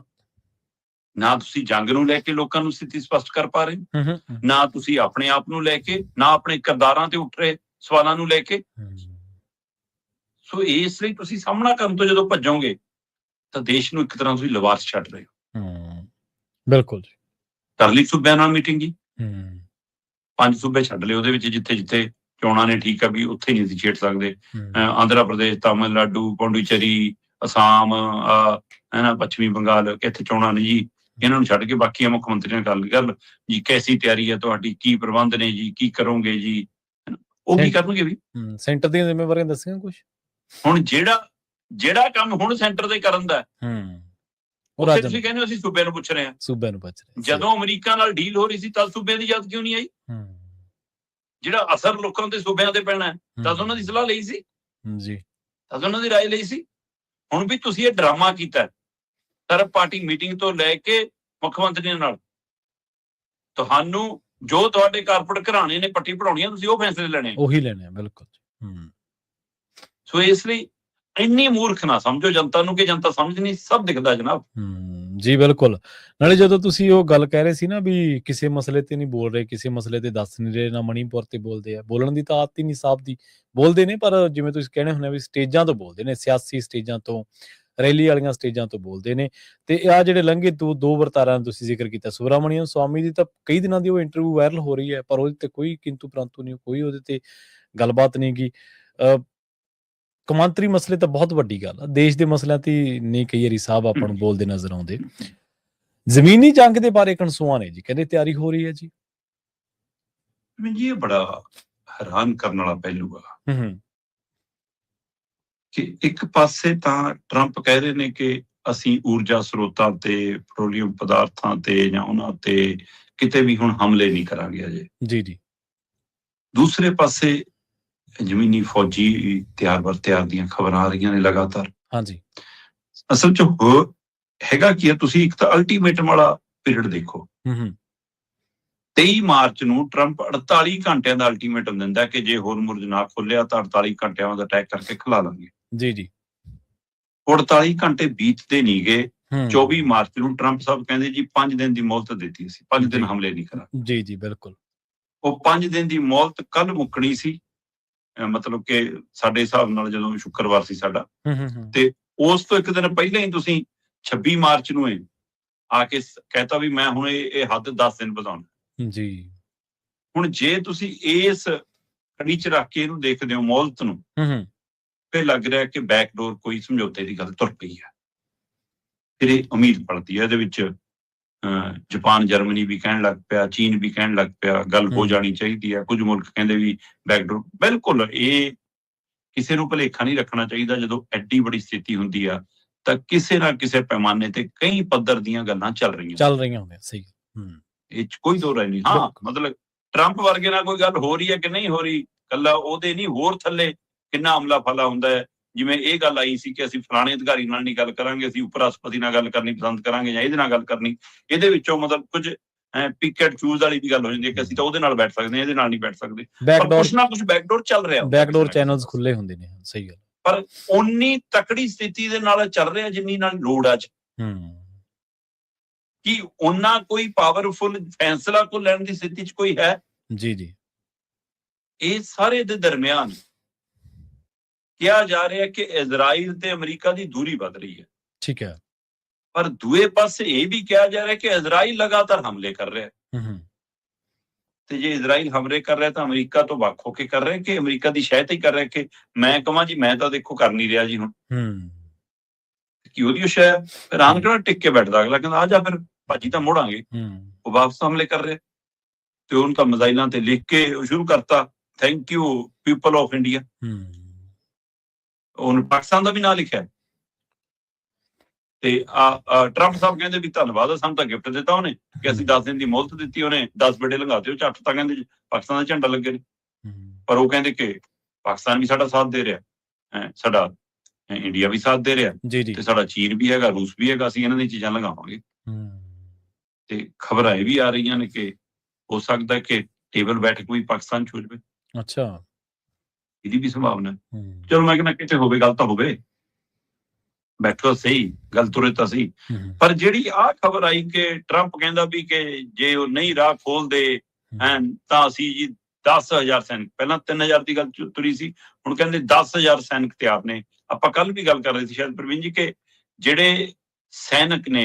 ਨਾ ਤੁਸੀਂ ਜੰਗ ਨੂੰ ਲੈ ਕੇ ਲੋਕਾਂ ਨੂੰ ਸਥਿਤੀ ਸਪਸ਼ਟ ਕਰ ਪਾ ਰਹੇ, ਨਾ ਤੁਸੀਂ ਆਪਣੇ ਆਪ ਨੂੰ ਲੈ ਕੇ, ਨਾ ਆਪਣੇ ਕਿਰਦਾਰਾਂ ਤੇ ਉੱਠ ਰਹੇ ਸਵਾਲਾਂ ਨੂੰ ਲੈ ਕੇ। ਸੋ ਇਸ ਲਈ ਤੁਸੀਂ ਸਾਹਮਣਾ ਕਰਨ ਤੋਂ ਜਦੋਂ ਭੱਜੋਗੇ ਤਾਂ ਦੇਸ਼ ਨੂੰ ਇੱਕ ਤਰ੍ਹਾਂ ਤੁਸੀਂ ਲਵਾਰਸ ਛੱਡ ਰਹੇ ਹੋ। ਬਿਲਕੁਲ ਜੀ। ਕਰ ਲਈ ਸੂਬਿਆਂ ਨਾਲ ਮੀਟਿੰਗ ਜੀ, 5 ਸੂਬੇ ਛੱਡ ਲਏ, ਉਹਦੇ ਵਿੱਚ ਜਿੱਥੇ ਜਿੱਥੇ ਚੋਣਾਂ ਨੇ, ਠੀਕ ਆ ਵੀ ਉੱਥੇ ਨਹੀਂ ਅਸੀਂ ਛੇੜ ਸਕਦੇ। ਆਂਧਰਾ ਪ੍ਰਦੇਸ਼, ਤਾਮਿਲਨਾਡੂ, ਪੌਂਡੀਚੇਰੀ, ਅਸਾਮ, ਪੱਛਮੀ ਬੰਗਾਲ, ਇੱਥੇ ਚੋਣਾਂ ਨੇ ਜੀ, ਇਹਨਾਂ ਨੂੰ ਛੱਡ ਕੇ ਬਾਕੀ ਮੁੱਖ ਮੰਤਰੀ ਨਾਲ ਗੱਲ ਜੀ, ਕੈਸੀ ਤਿਆਰੀ ਹੈ ਤੁਹਾਡੀ, ਕੀ ਪ੍ਰਬੰਧ ਨੇ ਜੀ, ਕੀ ਕਰੋਗੇ ਜੀ? ਉਹ ਕੀ ਕਰਨਗੇ ਵੀ? ਸੈਂਟਰ ਦੀਆਂ ਜ਼ਿੰਮੇਵਾਰੀਆਂ ਦੱਸੀਆਂ ਕੁਝ। ਹੁਣ ਜਿਹੜਾ ਕੰਮ ਹੁਣ ਸੈਂਟਰ ਦੇ ਕਰਨ ਦਾ, ਉੱਥੇ ਤੁਸੀਂ ਕਹਿੰਦੇ ਅਸੀਂ ਸੂਬਿਆਂ ਨੂੰ ਪੁੱਛ ਰਹੇ ਹਾਂ। ਸੂਬਿਆਂ ਨੂੰ ਪੁੱਛ ਰਹੇ। ਜਦੋਂ ਅਮਰੀਕਾ ਨਾਲ ਡੀਲ ਹੋ ਰਹੀ ਸੀ ਤਦ ਸੂਬਿਆਂ ਦੀ ਯਾਦ ਕਿਉਂ ਨਹੀਂ ਆਈ? ਜਿਹੜਾ ਅਸਰ ਲੋਕਾਂ ਦੇ ਸੂਬਿਆਂ ਤੇ ਪੈਣਾ ਹੈ, ਤਦ ਉਹਨਾਂ ਦੀ ਸਲਾਹ ਲਈ ਸੀ ਜੀ, ਤਦ ਉਹਨਾਂ ਦੀ ਰਾਏ ਲਈ ਸੀ। ਹੁਣ ਵੀ ਤੁਸੀਂ ਇਹ ਡਰਾਮਾ ਕੀਤਾ, ਸਰਬ ਪਾਰਟੀ ਮੀਟਿੰਗ ਤੋਂ ਲੈ ਕੇ ਮੁੱਖ ਮੰਤਰੀਆਂ ਨਾਲ, ਤੁਹਾਨੂੰ ਜੋ ਤੁਹਾਡੇ ਕਾਰਪੋਰੇਟ ਘਰਾਣੇ ਨੇ ਪੱਟੀ ਪੜਾਉਣੀ, ਤੁਸੀਂ ਉਹ ਫੈਸਲੇ ਲੈਣੇ, ਉਹੀ ਲੈਣੇ। ਬਿਲਕੁਲ। ਸੋ ਇਸ ਲਈ ਇੰਨੀ ਮੂਰਖ ਨਾ ਸਮਝੋ ਜਨਤਾ ਨੂੰ ਕਿ ਜਨਤਾ ਸਮਝ ਨਹੀਂ, ਸਭ ਦਿਖਦਾ ਜਨਾਬ। ਜੀ ਬਿਲਕੁਲ। ਨਾਲੇ ਜਦੋਂ ਤੁਸੀਂ ਉਹ ਗੱਲ ਕਹਿ ਰਹੇ ਸੀ ਨਾ ਵੀ ਕਿਸੇ ਮਸਲੇ ਤੇ ਨਹੀਂ ਬੋਲ ਰਹੇ, ਕਿਸੇ ਮਸਲੇ ਤੇ ਦੱਸ ਨਹੀਂ ਰਹੇ, ਨਾ ਮਣੀਪੁਰ ਤੇ ਬੋਲਦੇ ਆ, ਬੋਲਣ ਦੀ ਤਾਂ ਆਦਤ ਹੀ ਨਹੀਂ ਸਾਹਿਬ ਦੀ। ਬੋਲਦੇ ਨੇ ਪਰ ਜਿਵੇਂ ਤੁਸੀਂ ਕਹਿੰਦੇ ਹੁੰਦੇ ਵੀ ਸਟੇਜਾਂ ਤੋਂ ਬੋਲਦੇ ਨੇ, ਸਿਆਸੀ ਸਟੇਜਾਂ ਤੋਂ, ਰੈਲੀ ਵਾਲੀਆਂ ਸਟੇਜਾਂ ਤੋਂ ਬੋਲਦੇ ਨੇ। ਤੇ ਆਹ ਜਿਹੜੇ ਲੰਘੇ ਦੋ ਵਰਤਾਰਿਆਂ ਦਾ ਤੁਸੀਂ ਜ਼ਿਕਰ ਕੀਤਾ, ਸੁਬਰਾਮਨੀਅਮ ਸਵਾਮੀ ਦੀ ਤਾਂ ਕਈ ਦਿਨਾਂ ਦੀ ਉਹ ਇੰਟਰਵਿਊ ਵਾਇਰਲ ਹੋ ਰਹੀ ਹੈ, ਪਰ ਉਹਦੇ ਤੇ ਕੋਈ ਕਿੰਤੂ ਪ੍ਰੰਤੂ ਨਹੀਂ, ਕੋਈ ਉਹਦੇ ਤੇ ਗੱਲਬਾਤ ਨਹੀਂ ਗੀ। ਕੌਮਾਂਤਰੀ ਮਸਲੇ ਤਾਂ ਬਹੁਤ ਵੱਡੀ ਗੱਲ ਆ, ਦੇਸ਼ ਦੇ ਮਸਲਿਆਂ ਤੇ ਨਹੀਂ ਕਈ ਵਾਰੀ ਸਾਹਿਬ ਆਪਾਂ ਨੂੰ ਬੋਲਦੇ ਨਜ਼ਰ ਆਉਂਦੇ। ਜ਼ਮੀਨੀ ਜੰਗ ਦੇ ਬਾਰੇ ਕਨਸੂਆਂ ਨੇ ਜੀ, ਕਹਿੰਦੇ ਤਿਆਰੀ ਹੋ ਰਹੀ ਹੈ ਜੀ। ਜੀ ਇਹ ਬੜਾ ਹੈਰਾਨ ਕਰਨ ਵਾਲਾ ਪਹਿਲੂ ਆ ਕਿ ਇੱਕ ਪਾਸੇ ਤਾਂ ਟਰੰਪ ਕਹਿ ਰਹੇ ਨੇ ਕਿ ਅਸੀਂ ਊਰਜਾ ਸਰੋਤਾਂ ਤੇ, ਪੈਟਰੋਲੀਅਮ ਪਦਾਰਥਾਂ ਤੇ ਜਾਂ ਉਹਨਾਂ ਤੇ ਕਿਤੇ ਵੀ ਹੁਣ ਹਮਲੇ ਨਹੀਂ ਕਰਾਂਗੇ ਅਜੇ। ਜੀ ਜੀ। ਦੂਸਰੇ ਪਾਸੇ ਜ਼ਮੀਨੀ ਫੌਜੀ ਤਿਆਰ ਬਰ ਤਿਆਰ ਦੀਆਂ ਖਬਰਾਂ ਆ ਰਹੀਆਂ ਨੇ ਲਗਾਤਾਰ। ਹਾਂਜੀ। ਅਸਲ 'ਚ ਹੈਗਾ ਕੀ ਹੈ, ਤੁਸੀਂ ਇੱਕ ਤਾਂ ਅਲਟੀਮੇਟਮ ਵਾਲਾ ਪੀਰੀਅਡ ਦੇਖੋ। 23 ਮਾਰਚ ਨੂੰ ਟਰੰਪ 48 ਘੰਟਿਆਂ ਦਾ ਅਲਟੀਮੇਟਮ ਦਿੰਦਾ ਕਿ ਜੇ ਹੋਰਮੁਜ਼ ਨਾ ਖੋਲਿਆ ਤਾਂ 48 ਘੰਟਿਆਂ ਦਾ ਅਟੈਕ ਕਰਕੇ ਖਿਲਾ ਲਾਂਗੇ। ਜੀ ਜੀ। 48 ਘੰਟੇ ਬੀਤਦੇ ਨਹੀਂ ਗਏ। 24 ਮਾਰਚ ਨੂੰ ਟਰੰਪ ਸਾਹਿਬ ਕਹਿੰਦੇ ਜੀ 5 ਦਿਨ ਦੀ ਮੌਲਤ ਦਿੱਤੀ ਸੀ, 5 ਦਿਨ ਹਮਲੇ ਨਹੀਂ ਕਰਾਂਗੇ। ਜੀ ਜੀ ਬਿਲਕੁਲ। ਉਹ 5 ਦਿਨ ਦੀ ਮੌਲਤ ਕੱਲ ਮੁੱਕਣੀ ਸੀ, ਮਤਲਬ ਕਿ ਸਾਡੇ ਹਿਸਾਬ ਨਾਲ ਜਦੋਂ ਸ਼ੁੱਕਰਵਾਰ ਸੀ ਸਾਡਾ, ਤੇ ਉਸ ਤੋਂ ਇੱਕ ਦਿਨ ਪਹਿਲਾਂ ਹੀ ਤੁਸੀਂ 26 ਮਾਰਚ ਨੂੰ ਆ ਕੇ ਕਹਿਤਾ ਵੀ ਮੈਂ ਹੁਣ ਇਹ ਹੱਦ 10 ਦਿਨ ਵਧਾਉਣਾ। ਜੀ। ਹੁਣ ਜੇ ਤੁਸੀਂ ਇਸ ਕੜੀ 'ਚ ਰੱਖ ਕੇ ਇਹਨੂੰ ਦੇਖਦੇ ਹੋ ਮੌਲਤ ਨੂੰ, ਫਿਰ ਲੱਗ ਰਿਹਾ ਕਿ ਬੈਕਡੋਰ ਕੋਈ ਸਮਝੌਤੇ ਦੀ ਗੱਲ ਤੁਰ ਪਈ ਹੈ। ਫਿਰ ਇਹ ਉਮੀਦ ਪੜਦੀ ਹੈ ਇਹਦੇ ਵਿੱਚ। ਜਾਪਾਨ, ਜਰਮਨੀ ਵੀ ਕਹਿਣ ਲੱਗ ਪਿਆ, ਚੀਨ ਵੀ ਕਹਿਣ ਲੱਗ ਪਿਆ ਗੱਲ ਹੋ ਜਾਣੀ ਚਾਹੀਦੀ ਹੈ। ਕੁਝ ਮੁਲਕ ਕਹਿੰਦੇ ਵੀ ਬੈਕਡੋਰ। ਬਿਲਕੁਲ ਇਹ ਕਿਸੇ ਨੂੰ ਭੁਲੇਖਾ ਨਹੀਂ ਰੱਖਣਾ ਚਾਹੀਦਾ। ਜਦੋਂ ਐਡੀ ਬੜੀ ਸਥਿਤੀ ਹੁੰਦੀ ਆ ਤਾਂ ਕਿਸੇ ਨਾ ਕਿਸੇ ਪੈਮਾਨੇ ਤੇ ਕਈ ਪੱਧਰ ਦੀਆਂ ਗੱਲਾਂ ਚੱਲ ਰਹੀਆਂ ਹੁੰਦੀਆਂ। ਸਹੀ। ਇਹ 'ਚ ਕੋਈ ਦੋ ਰਾਏ ਨਹੀਂ। ਹਾਂ, ਮਤਲਬ ਟਰੰਪ ਵਰਗੇ ਨਾਲ ਕੋਈ ਗੱਲ ਹੋ ਰਹੀ ਹੈ ਕਿ ਨਹੀਂ ਹੋ ਰਹੀ, ਕੱਲਾ ਉਹਦੇ ਨਹੀਂ, ਹੋਰ ਥੱਲੇ ਕਿੰਨਾ ਹਮਲਾ ਫਲਾ ਹੁੰਦਾ ਹੈ। ਜਿਵੇਂ ਇਹ ਗੱਲ ਆਈ ਸੀ ਕਿ ਅਸੀਂ ਫਲਾਣੇ ਅਧਿਕਾਰੀ ਨਾਲ ਨਹੀਂ ਗੱਲ ਕਰਾਂਗੇ, ਅਸੀਂ ਉਪ ਰਾਸ਼ਟਰਪਤੀ ਨਾਲ ਗੱਲ ਕਰਨੀ ਪਸੰਦ ਕਰਾਂਗੇ ਜਾਂ ਇਹਦੇ ਨਾਲ ਗੱਲ ਕਰਨੀ। ਇਹਦੇ ਵਿੱਚੋਂ ਮਤਲਬ ਕੁਝ ਪਿਕ ਐਂਡ ਚੂਜ਼ ਵਾਲੀ ਵੀ ਗੱਲ ਹੋ ਜਾਂਦੀ ਹੈ ਕਿ ਅਸੀਂ ਤਾਂ ਉਹਦੇ ਨਾਲ ਬੈਠ ਸਕਦੇ ਹਾਂ, ਇਹਦੇ ਨਾਲ ਨਹੀਂ ਬੈਠ ਸਕਦੇ। ਪਰ ਕੁਛ ਨਾ ਕੁਛ ਬੈਕਡੋਰ ਚੱਲ ਰਿਹਾ, ਬੈਕਡੋਰ ਚੈਨਲਸ ਖੁੱਲੇ ਹੁੰਦੇ ਨੇ। ਸਹੀ ਗੱਲ। ਪਰ ਉਨੀ ਤਕੜੀ ਸਥਿਤੀ ਦੇ ਨਾਲ ਚੱਲ ਰਿਹਾ ਜਿੰਨੀ ਨਾਲ ਲੋੜ ਅੱਜ। ਕੀ ਉਹਨਾਂ ਕੋਈ ਪਾਵਰਫੁਲ ਫੈਸਲਾ ਕੋ ਲੈਣ ਦੀ ਸਥਿਤੀ 'ਚ ਕੋਈ ਹੈ? ਜੀ ਜੀ। ਇਹ ਸਾਰੇ ਦੇ ਦਰਮਿਆਨ ਕਿਹਾ ਜਾ ਰਿਹਾ ਕਿ ਇਜ਼ਰਾਈਲ ਤੇ ਅਮਰੀਕਾ ਦੀ ਦੂਰੀ ਵੱਧ ਰਹੀ ਹੈ। ਠੀਕ ਹੈ। ਪਰ ਦੂਏ ਪਾਸੇ ਇਹ ਵੀ ਕਿਹਾ ਜਾ ਰਿਹਾ ਕਿ ਇਜ਼ਰਾਈਲ ਲਗਾਤਾਰ ਹਮਲੇ ਕਰ ਰਿਹਾ ਹੈ। ਤੇ ਜੇ ਇਜ਼ਰਾਈਲ ਹਮਲੇ ਕਰ ਰਿਹਾ ਤਾਂ ਅਮਰੀਕਾ ਤੋਂ ਵੱਖ ਹੋ ਕੇ ਕਰ ਰਿਹਾ ਕਿ ਅਮਰੀਕਾ ਦੀ ਸ਼ਹਿ ਤੇ ਹੀ ਕਰ ਰਿਹਾ ਕਿ ਮੈਂ ਕਹਾਂ ਜੀ ਮੈਂ ਤਾਂ ਦੇਖੋ ਕਰ ਨਹੀਂ ਰਿਹਾ ਜੀ ਹੁਣ। ਕਿ ਉਹਦੀ ਸ਼ਹਿ ਫਿਰ ਆਨ ਕਿਹੜਾ ਟਿਕ ਕੇ ਬੈਠਦਾ, ਅਗਲਾ ਕਹਿੰਦਾ ਆ ਜਾ ਫਿਰ ਭਾਜੀ ਤਾਂ ਮੁੜਾਂਗੇ। ਉਹ ਵਾਪਸ ਹਮਲੇ ਕਰ ਰਿਹਾ ਤੇ ਉਹਨੂੰ ਤਾਂ ਮਿਜ਼ਾਈਲਾਂ ਤੇ ਲਿਖ ਕੇ ਸ਼ੁਰੂ ਕਰਤਾ, thank you people of India. ਉਹਨੂੰ ਪਾਕਿਸਤਾਨ ਦਾ ਵੀ ਨਾਂ ਲਿਖਿਆ ਤੇ ਟਰੰਪ ਸਾਹਿਬ ਕਹਿੰਦੇ ਵੀ ਧੰਨਵਾਦ, ਸਾਨੂੰ ਤਾਂ ਗਿਫਟ ਦਿੱਤਾ ਉਹਨੇ ਕਿ ਅਸੀਂ 10 ਦਿਨ ਦੀ ਮੌਲਤ ਦਿੱਤੀ, ਉਹਨੇ 10 ਬੇੜੇ ਲੰਘਾਤੇ। ਉਹ ਝੱਟ ਤਾਂ ਕਹਿੰਦੇ ਪਾਕਿਸਤਾਨ ਦਾ ਝੰਡਾ ਲੱਗੇ ਨੇ। ਪਰ ਉਹ ਕਹਿੰਦੇ ਕਿ ਪਾਕਿਸਤਾਨ ਵੀ ਸਾਡਾ ਸਾਥ ਦੇ ਰਿਹਾ, ਸਾਡਾ ਇੰਡੀਆ ਵੀ ਸਾਥ ਦੇ ਰਿਹਾ ਤੇ ਸਾਡਾ ਚੀਨ ਵੀ ਹੈਗਾ, ਰੂਸ ਵੀ ਹੈਗਾ, ਅਸੀਂ ਇਹਨਾਂ ਦੀਆਂ ਚੀਜ਼ਾਂ ਲਗਾਵਾਂਗੇ। ਤੇ ਖਬਰਾਂ ਇਹ ਵੀ ਆ ਰਹੀਆਂ ਨੇ ਕਿ ਹੋ ਸਕਦਾ ਕਿ ਟੇਬਲ ਬੈਠਕ ਵੀ ਪਾਕਿਸਤਾਨ 'ਚ ਹੋ ਜਾਵੇ। ਅੱਛਾ, ਇਹਦੀ ਵੀ ਸੰਭਾਵਨਾ। ਚਲੋ ਮੈਂ ਕਹਿੰਦਾ ਕਿਤੇ ਹੋਵੇ, ਗੱਲ ਤਾਂ ਹੋਵੇ, ਬੈਠੋ ਸਹੀ, ਗੱਲ ਤੁਰੇ ਤਾਂ ਸਹੀ। ਪਰ ਜਿਹੜੀ ਆਹ ਖਬਰ ਆਈ ਕਿ ਟਰੰਪ ਕਹਿੰਦਾ ਵੀ ਕਿ ਜੇ ਉਹ ਨਹੀਂ ਰਾਹ ਖੋਲਦੇ ਤਾਂ ਅਸੀਂ ਜੀ 10,000 ਸੈਨਿਕ, ਪਹਿਲਾਂ 3,000 ਦੀ ਗੱਲ ਤੁਰੀ ਸੀ, ਹੁਣ ਕਹਿੰਦੇ 10,000 ਸੈਨਿਕ ਤਿਆਰ ਨੇ। ਆਪਾਂ ਕੱਲ ਵੀ ਗੱਲ ਕਰ ਰਹੇ ਸੀ ਸ਼ਾਇਦ ਪ੍ਰਵੀਨ ਜੀ ਕਿ ਜਿਹੜੇ ਸੈਨਿਕ ਨੇ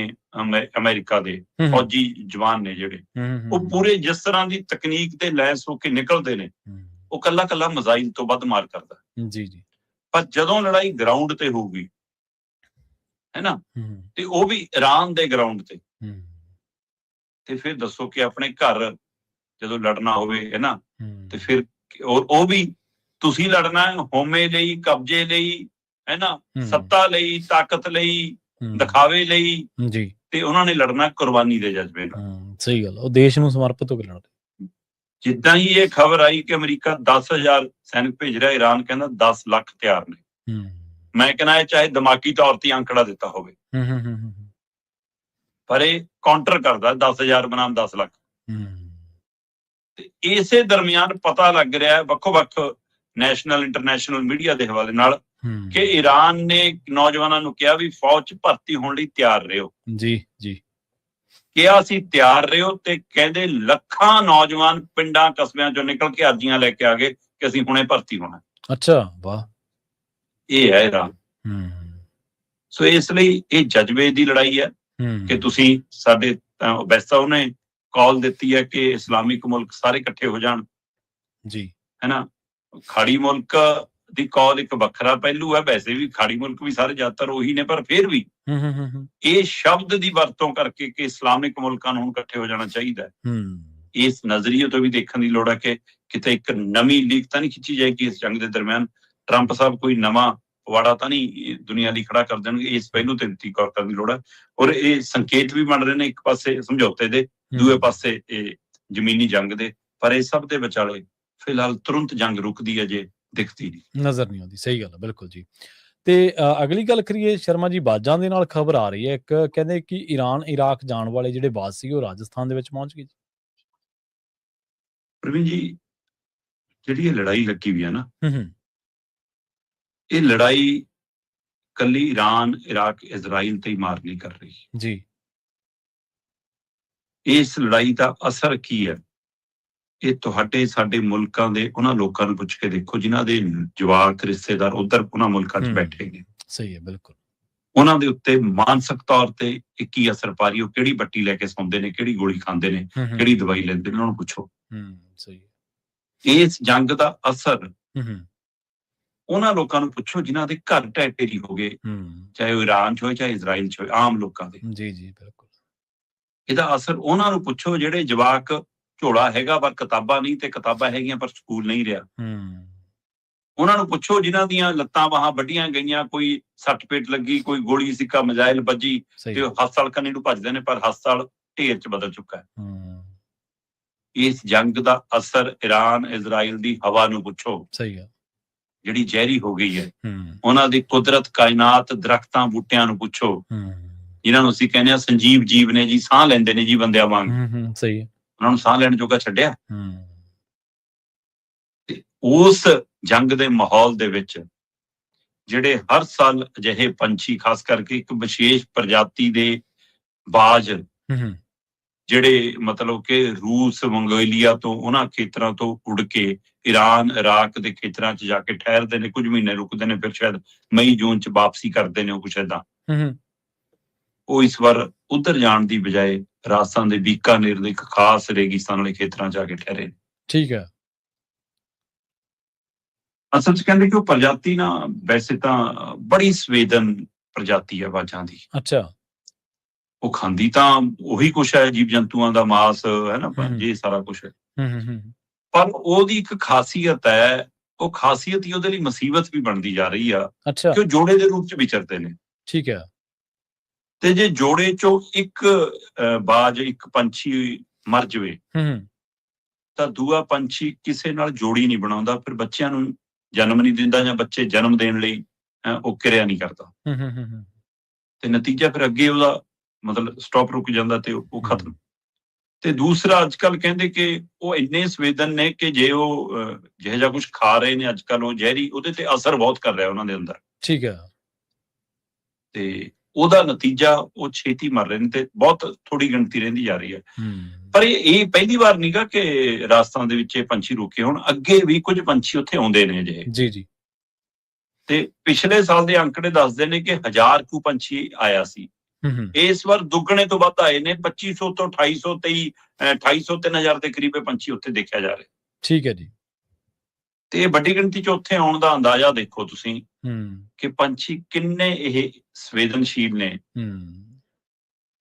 ਅਮਰੀਕਾ ਦੇ ਫੌਜੀ ਜਵਾਨ ਨੇ ਜਿਹੜੇ, ਉਹ ਪੂਰੇ ਜਿਸ ਤਰ੍ਹਾਂ ਦੀ ਤਕਨੀਕ ਤੇ ਲੈਸ ਹੋ ਕੇ ਨਿਕਲਦੇ ਨੇ, ਉਹ ਕੱਲਾ ਕੱਲਾ ਮਿਜ਼ਾਈਲ ਤੋਂ ਵੱਧ ਮਾਰ ਕਰਦਾ। ਜੀ ਜੀ। ਪਰ ਜਦੋਂ ਲੜਾਈ ਗਰਾਊਂਡ ਤੇ ਹੋਊਗੀ ਹੈ ਨਾ, ਤੇ ਉਹ ਵੀ ਈਰਾਨ ਦੇ ਗਰਾਊਂਡ ਤੇ ਫਿਰ ਦੱਸੋ ਕਿ ਆਪਣੇ ਘਰ ਜਦੋਂ ਲੜਨਾ ਹੋਵੇ ਹੈ ਨਾ, ਤੇ ਫਿਰ ਉਹ ਵੀ ਤੁਸੀਂ ਲੜਨਾ ਹੋਮੇ ਲਈ, ਕਬਜ਼ੇ ਲਈ, ਹੈ ਨਾ, ਸੱਤਾ ਲਈ, ਤਾਕਤ ਲਈ, ਦਿਖਾਵੇ ਲਈ। ਜੀ। ਤੇ ਉਹਨਾਂ ਨੇ ਲੜਨਾ ਕੁਰਬਾਨੀ ਦੇ ਜਜ਼ਬੇ ਨਾਲ। ਸਹੀ ਗੱਲ, ਉਹ ਦੇਸ਼ ਨੂੰ ਸਮਰਪਿਤ ਹੋ ਕੇ ਲੜਦੇ। ਜਿੱਦਾਂ ਹੀ ਇਹ ਖਬਰ ਆਈ ਕਿ ਅਮਰੀਕਾ 10,000 ਸੈਨਿਕ ਭੇਜ ਰਿਹਾ, ਈਰਾਨ ਕਹਿੰਦਾ 10 ਲੱਖ ਤਿਆਰ ਨੇ। ਮੈਂ ਕਹਿੰਦਾ ਇਹ ਚਾਹੇ ਦਿਮਾਗੀ ਤੌਰ ਤੇ ਅੰਕੜਾ ਦਿੱਤਾ ਹੋਵੇ, ਪਰ ਇਹ ਕਾਊਂਟਰ ਕਰਦਾ 10,000 ਬਨਾਮ 10 ਲੱਖ। ਤੇ ਇਸੇ ਦਰਮਿਆਨ ਪਤਾ ਲੱਗ ਰਿਹਾ ਵੱਖੋ-ਵੱਖ ਨੈਸ਼ਨਲ ਇੰਟਰਨੈਸ਼ਨਲ ਮੀਡੀਆ ਦੇ ਹਵਾਲੇ ਨਾਲ ਕਿ ਈਰਾਨ ਨੇ ਨੌਜਵਾਨਾਂ ਨੂੰ ਕਿਹਾ ਵੀ ਫੌਜ 'ਚ ਭਰਤੀ ਹੋਣ ਲਈ ਤਿਆਰ ਰਹੋ। ਜੀ ਜੀ। ਕਿਹਾ ਸੀ ਤਿਆਰ ਰਹੋ, ਤੇ ਕਹਿੰਦੇ ਲੱਖਾਂ ਨੌਜਵਾਨ ਪਿੰਡਾਂ ਕਸਬਿਆਂ ਚੋਂ ਨਿਕਲ ਕੇ ਅਰਜ਼ੀਆਂ ਲੈ ਕੇ ਆ ਗਏ ਕਿ ਅਸੀਂ ਹੁਣੇ ਭਰਤੀ ਹੋਣਾ। ਅੱਛਾ, ਵਾਹ। ਇਹ ਹੈ ਈਰਾਨ। ਸੋ ਇਸ ਲਈ ਇਹ ਜਜ਼ਬੇ ਦੀ ਲੜਾਈ ਹੈ ਕਿ ਤੁਸੀਂ ਸਾਡੇ, ਵੈਸੇ ਤਾਂ ਉਹਨੇ ਕਾਲ ਦਿੱਤੀ ਹੈ ਕਿ ਇਸਲਾਮਿਕ ਮੁਲਕ ਸਾਰੇ ਇਕੱਠੇ ਹੋ ਜਾਣ। ਜੀ। ਹੈ ਨਾ, ਖਾੜੀ ਮੁਲਕ ਦੀ ਕਾਲ ਇੱਕ ਵੱਖਰਾ ਪਹਿਲੂ ਹੈ, ਵੈਸੇ ਵੀ ਖਾੜੀ ਮੁਲਕ ਵੀ ਸਾਰੇ ਜ਼ਿਆਦਾਤਰ ਉਹੀ ਨੇ, ਪਰ ਫਿਰ ਵੀ ਇਹ ਸ਼ਬਦ ਦੀ ਵਰਤੋਂ ਕਰਕੇ ਕਿ ਇਸਲਾਮਿਕ ਮੁਲਕਾਂ ਨੂੰ ਹੁਣ ਇਕੱਠੇ ਹੋ ਜਾਣਾ ਚਾਹੀਦਾ ਹੈ, ਇਸ ਨਜ਼ਰੀਏ ਤੋਂ ਵੀ ਦੇਖਣ ਦੀ ਲੋੜ ਹੈ ਕਿ ਕਿਤੇ ਇੱਕ ਨਵੀਂ ਲੀਕ ਤਾਂ ਨਹੀਂ ਖਿੱਚੀ ਜਾਏਗੀ ਇਸ ਜੰਗ ਦੇ ਦਰਮਿਆਨ। ਟਰੰਪ ਸਾਹਿਬ ਕੋਈ ਨਵਾਂ ਪਵਾੜਾ ਤਾਂ ਨਹੀਂ ਦੁਨੀਆ ਲਈ ਖੜਾ ਕਰ ਦੇਣਗੇ, ਇਸ ਪਹਿਲੂ ਤੇ ਗੌਰ ਕਰਨ ਦੀ ਲੋੜ ਹੈ। ਔਰ ਇਹ ਸੰਕੇਤ ਵੀ ਬਣ ਰਹੇ ਨੇ, ਇੱਕ ਪਾਸੇ ਸਮਝੌਤੇ ਦੇ, ਦੂਏ ਪਾਸੇ ਇਹ ਜ਼ਮੀਨੀ ਜੰਗ ਦੇ, ਪਰ ਇਹ ਸਭ ਦੇ ਵਿਚਾਲੇ ਫਿਲਹਾਲ ਤੁਰੰਤ ਜੰਗ ਰੁਕਦੀ ਹੈ ਜੇ ਦਿਖਦੀ ਨਹੀਂ, ਨਜ਼ਰ ਨਹੀਂ ਆਉਂਦੀ। ਸਹੀ ਗੱਲ ਹੈ, ਬਿਲਕੁਲ ਜੀ। ਤੇ ਅਗਲੀ ਗੱਲ ਕਰੀਏ ਸ਼ਰਮਾ ਜੀ, ਬਾਜਾਂ ਦੇ ਨਾਲ ਖਬਰ ਆ ਰਹੀ ਹੈ ਇੱਕ, ਕਹਿੰਦੇ ਕਿ ਈਰਾਨ ਇਰਾਕ ਜਾਣ ਵਾਲੇ ਜਿਹੜੇ ਬਾਜ ਸੀ ਉਹ ਰਾਜਸਥਾਨ ਦੇ ਵਿੱਚ ਪਹੁੰਚ ਗਏ। ਪ੍ਰਵੀਨ ਜੀ, ਜਿਹੜੀ ਇਹ ਲੜਾਈ ਲੱਗੀ ਵੀ ਹੈ ਨਾ, ਇਹ ਲੜਾਈ ਕੱਲੀ ਈਰਾਨ ਇਰਾਕ ਇਜ਼ਰਾਈਲ ਤੇ ਹੀ ਮਾਰ ਨਹੀਂ ਕਰ ਰਹੀ ਜੀ। ਇਸ ਲੜਾਈ ਦਾ ਅਸਰ ਕੀ ਹੈ, ਇਹ ਤੁਹਾਡੇ ਸਾਡੇ ਮੁਲਕਾਂ ਦੇ ਉਹਨਾਂ ਲੋਕਾਂ ਨੂੰ ਪੁੱਛ ਕੇ ਦੇਖੋ ਜਿਨ੍ਹਾਂ ਦੇ ਜਵਾਕ ਰਿਸ਼ਤੇਦਾਰ ਉਧਰ ਉਹਨਾਂ ਮੁਲਕਾਂ 'ਚ ਬੈਠੇ ਨੇ। ਸਹੀ ਹੈ, ਬਿਲਕੁਲ। ਉਹਨਾਂ ਦੇ ਉੱਤੇ ਮਾਨਸਿਕ ਤੌਰ ਤੇ ਕੀ ਅਸਰ ਪਾ ਰਹੀ, ਉਹ ਕਿਹੜੀ ਬੱਟੀ ਲੈ ਕੇ ਸੌਂਦੇ ਨੇ, ਕਿਹੜੀ ਗੋਲੀ ਖਾਂਦੇ ਨੇ, ਕਿਹੜੀ ਦਵਾਈ ਲੈਂਦੇ ਨੇ, ਉਹਨਾਂ ਨੂੰ ਪੁੱਛੋ। ਸਹੀ ਹੈ। ਇਸ ਜੰਗ ਦਾ ਅਸਰ ਉਹਨਾਂ ਲੋਕਾਂ ਨੂੰ ਪੁੱਛੋ ਜਿਨ੍ਹਾਂ ਦੇ ਘਰ ਢਹਿ ਢੇਰੀ ਹੋ ਗਏ, ਚਾਹੇ ਉਹ ਈਰਾਨ 'ਚ ਹੋਏ ਚਾਹੇ ਇਜ਼ਰਾਈਲ 'ਚ ਹੋਏ, ਆਮ ਲੋਕਾਂ ਦੇ। ਜੀ ਜੀ, ਬਿਲਕੁਲ। ਇਹਦਾ ਅਸਰ ਉਹਨਾਂ ਨੂੰ ਪੁੱਛੋ ਜਿਹੜੇ ਜਵਾਕ ਝੋਲਾ ਹੈਗਾ ਪਰ ਕਿਤਾਬਾਂ ਨਹੀਂ, ਤੇ ਕਿਤਾਬਾਂ ਹੈਗੀਆਂ ਪਰ ਸਕੂਲ ਨਹੀਂ ਰਿਹਾ। ਉਹਨਾਂ ਨੂੰ ਪੁੱਛੋ ਜਿਨ੍ਹਾਂ ਦੀਆਂ ਲੱਤਾਂ ਬਾਹਾਂ ਵੱਢੀਆਂ ਗਈਆਂ, ਕੋਈ ਸੱਟ ਪੇਟ ਲੱਗੀ, ਕੋਈ ਗੋਲੀ ਸਿੱਕਾ ਮਿਜ਼ਾਈਲ ਵੱਜੀ, ਤੇ ਉਹ ਹਸਪਤਾਲ ਕੰਨੀ ਨੂੰ ਭੱਜਦੇ ਨੇ, ਪਰ ਹਸਪਤਾਲ ਢੇਰ 'ਚ ਬਦਲ ਚੁੱਕਾ ਹੈ। ਇਸ ਜੰਗ ਦਾ ਅਸਰ ਈਰਾਨ ਇਜ਼ਰਾਈਲ ਦੀ ਹਵਾ ਨੂੰ ਪੁੱਛੋ। ਸਹੀ ਹੈ। ਜਿਹੜੀ ਜ਼ਹਿਰੀ ਹੋ ਗਈ ਹੈ। ਉਹਨਾਂ ਦੀ ਕੁਦਰਤ, ਕਾਇਨਾਤ, ਦਰਖਤਾਂ ਬੂਟਿਆਂ ਨੂੰ ਪੁੱਛੋ, ਜਿਨ੍ਹਾਂ ਨੂੰ ਅਸੀਂ ਕਹਿੰਦੇ ਹਾਂ ਸੰਜੀਵ ਜੀਵ ਨੇ ਜੀ, ਸਾਹ ਲੈਂਦੇ ਨੇ ਜੀ ਬੰਦਿਆਂ ਵਾਂਗ। ਸਹੀ ਹੈ। ਉਹਨਾਂ ਨੂੰ ਸਾਹ ਲੈਣ ਜੋਗਾ ਛੱਡਿਆ। ਤੇ ਉਸ ਜੰਗ ਦੇ ਮਾਹੌਲ ਦੇ ਵਿੱਚ ਜਿਹੜੇ ਹਰ ਸਾਲ ਅਜਿਹੇ ਪੰਛੀ, ਖਾਸ ਕਰਕੇ ਇੱਕ ਵਿਸ਼ੇਸ਼ ਪ੍ਰਜਾਤੀ ਦੇ ਬਾਜ, ਜਿਹੜੇ ਮਤਲਬ ਕਿ ਰੂਸ, ਮੰਗੋਲੀਆ ਤੋਂ, ਉਹਨਾਂ ਖੇਤਰਾਂ ਤੋਂ ਉੜ ਕੇ ਈਰਾਨ ਇਰਾਕ ਦੇ ਖੇਤਰਾਂ 'ਚ ਜਾ ਕੇ ਠਹਿਰਦੇ ਨੇ, ਕੁਝ ਮਹੀਨੇ ਰੁਕਦੇ ਨੇ, ਫਿਰ ਸ਼ਾਇਦ ਮਈ ਜੂਨ 'ਚ ਵਾਪਸੀ ਕਰਦੇ ਨੇ, ਉਹ ਕੁਛ ਏਦਾਂ। ਉਹ ਇਸ ਵਾਰ ਉੱਧਰ ਜਾਣ ਦੀ ਬਜਾਏ ਰਾਜਸਥਾਨ ਦੇ ਬੀਕਾਨੇਰ ਦੇ ਇੱਕ ਖਾਸ ਰੇਗਿਸਤਾਨ ਵਾਲੇ ਖੇਤਰਾਂ 'ਚ ਆ ਕੇ ਠਹਿਰੇ। ਠੀਕ ਹੈ। ਅਸਲ 'ਚ ਕਹਿੰਦੇ ਕਿ ਉਹ ਪ੍ਰਜਾਤੀ ਨਾ ਵੈਸੇ ਤਾਂ ਬੜੀ ਸੰਵੇਦਨ ਪ੍ਰਜਾਤੀ ਹੈ ਬਾਜਾਂ ਦੀ। ਅੱਛਾ। ਉਹ ਖਾਂਦੀ ਤਾਂ ਉਹੀ ਕੁਛ ਹੈ, ਜੀਵ ਜੰਤੂਆਂ ਦਾ ਮਾਸ ਹੈ ਨਾ, ਇਹ ਸਾਰਾ ਕੁਛ ਹੈ। ਪਰ ਉਹਦੀ ਇੱਕ ਖਾਸੀਅਤ ਹੈ, ਉਹ ਖਾਸੀਅਤ ਹੀ ਉਹਦੇ ਲਈ ਮੁਸੀਬਤ ਵੀ ਬਣਦੀ ਜਾ ਰਹੀ ਆ ਕਿ ਉਹ ਜੋੜੇ ਦੇ ਰੂਪ 'ਚ ਵਿਚਰਦੇ ਨੇ। ਠੀਕ ਹੈ। ਤੇ ਜੇ ਜੋੜੇ 'ਚੋਂ ਇੱਕ ਬਾਜ, ਇੱਕ ਪੰਛੀ ਮਰ ਜਾਵੇ ਤਾਂ ਦੂਆ ਪੰਛੀ ਕਿਸੇ ਨਾਲ ਜੋੜੀ ਨਹੀਂ ਬਣਾਉਂਦਾ, ਫਿਰ ਬੱਚਿਆਂ ਨੂੰ ਜਨਮ ਨਹੀਂ ਦਿੰਦਾ, ਜਾਂ ਬੱਚੇ ਜਨਮ ਦੇਣ ਲਈ ਉਹ ਕਿਰਿਆ ਨਹੀਂ ਕਰਦਾ, ਤੇ ਨਤੀਜਾ ਫਿਰ ਅੱਗੇ ਉਹਦਾ ਮਤਲਬ ਸਟਾਪ ਰੁਕ ਜਾਂਦਾ ਤੇ ਉਹ ਖਤਮ। ਤੇ ਦੂਸਰਾ, ਅੱਜ ਕੱਲ ਕਹਿੰਦੇ ਕਿ ਉਹ ਇੰਨੇ ਸੰਵੇਦਨ ਨੇ ਕਿ ਜੇ ਉਹ ਜਿਹੋ ਜਿਹਾ ਕੁਛ ਖਾ ਰਹੇ ਨੇ ਅੱਜ ਕੱਲ, ਉਹ ਜ਼ਹਿਰੀ, ਉਹਦੇ ਤੇ ਅਸਰ ਬਹੁਤ ਕਰ ਰਿਹਾ ਉਹਨਾਂ ਦੇ ਅੰਦਰ। ਠੀਕ ਹੈ। ਤੇ ਉਹਦਾ ਨਤੀਜਾ ਉਹ ਛੇਤੀ ਮਰ ਰਹੇ ਨੇ, ਤੇ ਬਹੁਤ ਥੋੜੀ ਗਿਣਤੀ ਰਹਿੰਦੀ ਜਾ ਰਹੀ ਹੈ। ਪਰ ਇਹ ਪਹਿਲੀ ਵਾਰ ਨਹੀਂਗਾ ਕਿ ਰਾਜਸਥਾਨ ਦੇ ਵਿੱਚ ਇਹ ਪੰਛੀ ਰੁਕੇ ਹੋਣ, ਅੱਗੇ ਵੀ ਕੁਝ ਪੰਛੀ ਉੱਥੇ ਆਉਂਦੇ ਨੇ ਅਜਿਹੇ। ਜੀ ਜੀ। ਤੇ ਪਿਛਲੇ ਸਾਲ ਦੇ ਅੰਕੜੇ ਦੱਸਦੇ ਨੇ ਕਿ 1000 ਕੁ ਪੰਛੀ ਆਇਆ ਸੀ, ਇਸ ਵਾਰ ਦੁੱਗਣੇ ਤੋਂ ਵੱਧ ਆਏ ਨੇ। 2500 ਤੋਂ 2800, 2800 3000 ਦੇ ਕਰੀਬ ਪੰਛੀ ਉੱਥੇ ਦੇਖਿਆ ਜਾ ਰਿਹਾ। ਠੀਕ ਹੈ ਜੀ। ਤੇ ਵੱਡੀ ਗਿਣਤੀ 'ਚ ਉੱਥੇ ਆਉਣ ਦਾ ਅੰਦਾਜ਼ਾ ਦੇਖੋ ਤੁਸੀਂ ਕਿ ਪੰਛੀ ਕਿੰਨੇ ਇਹ ਸੰਵੇਦਨਸ਼ੀਲ ਨੇ,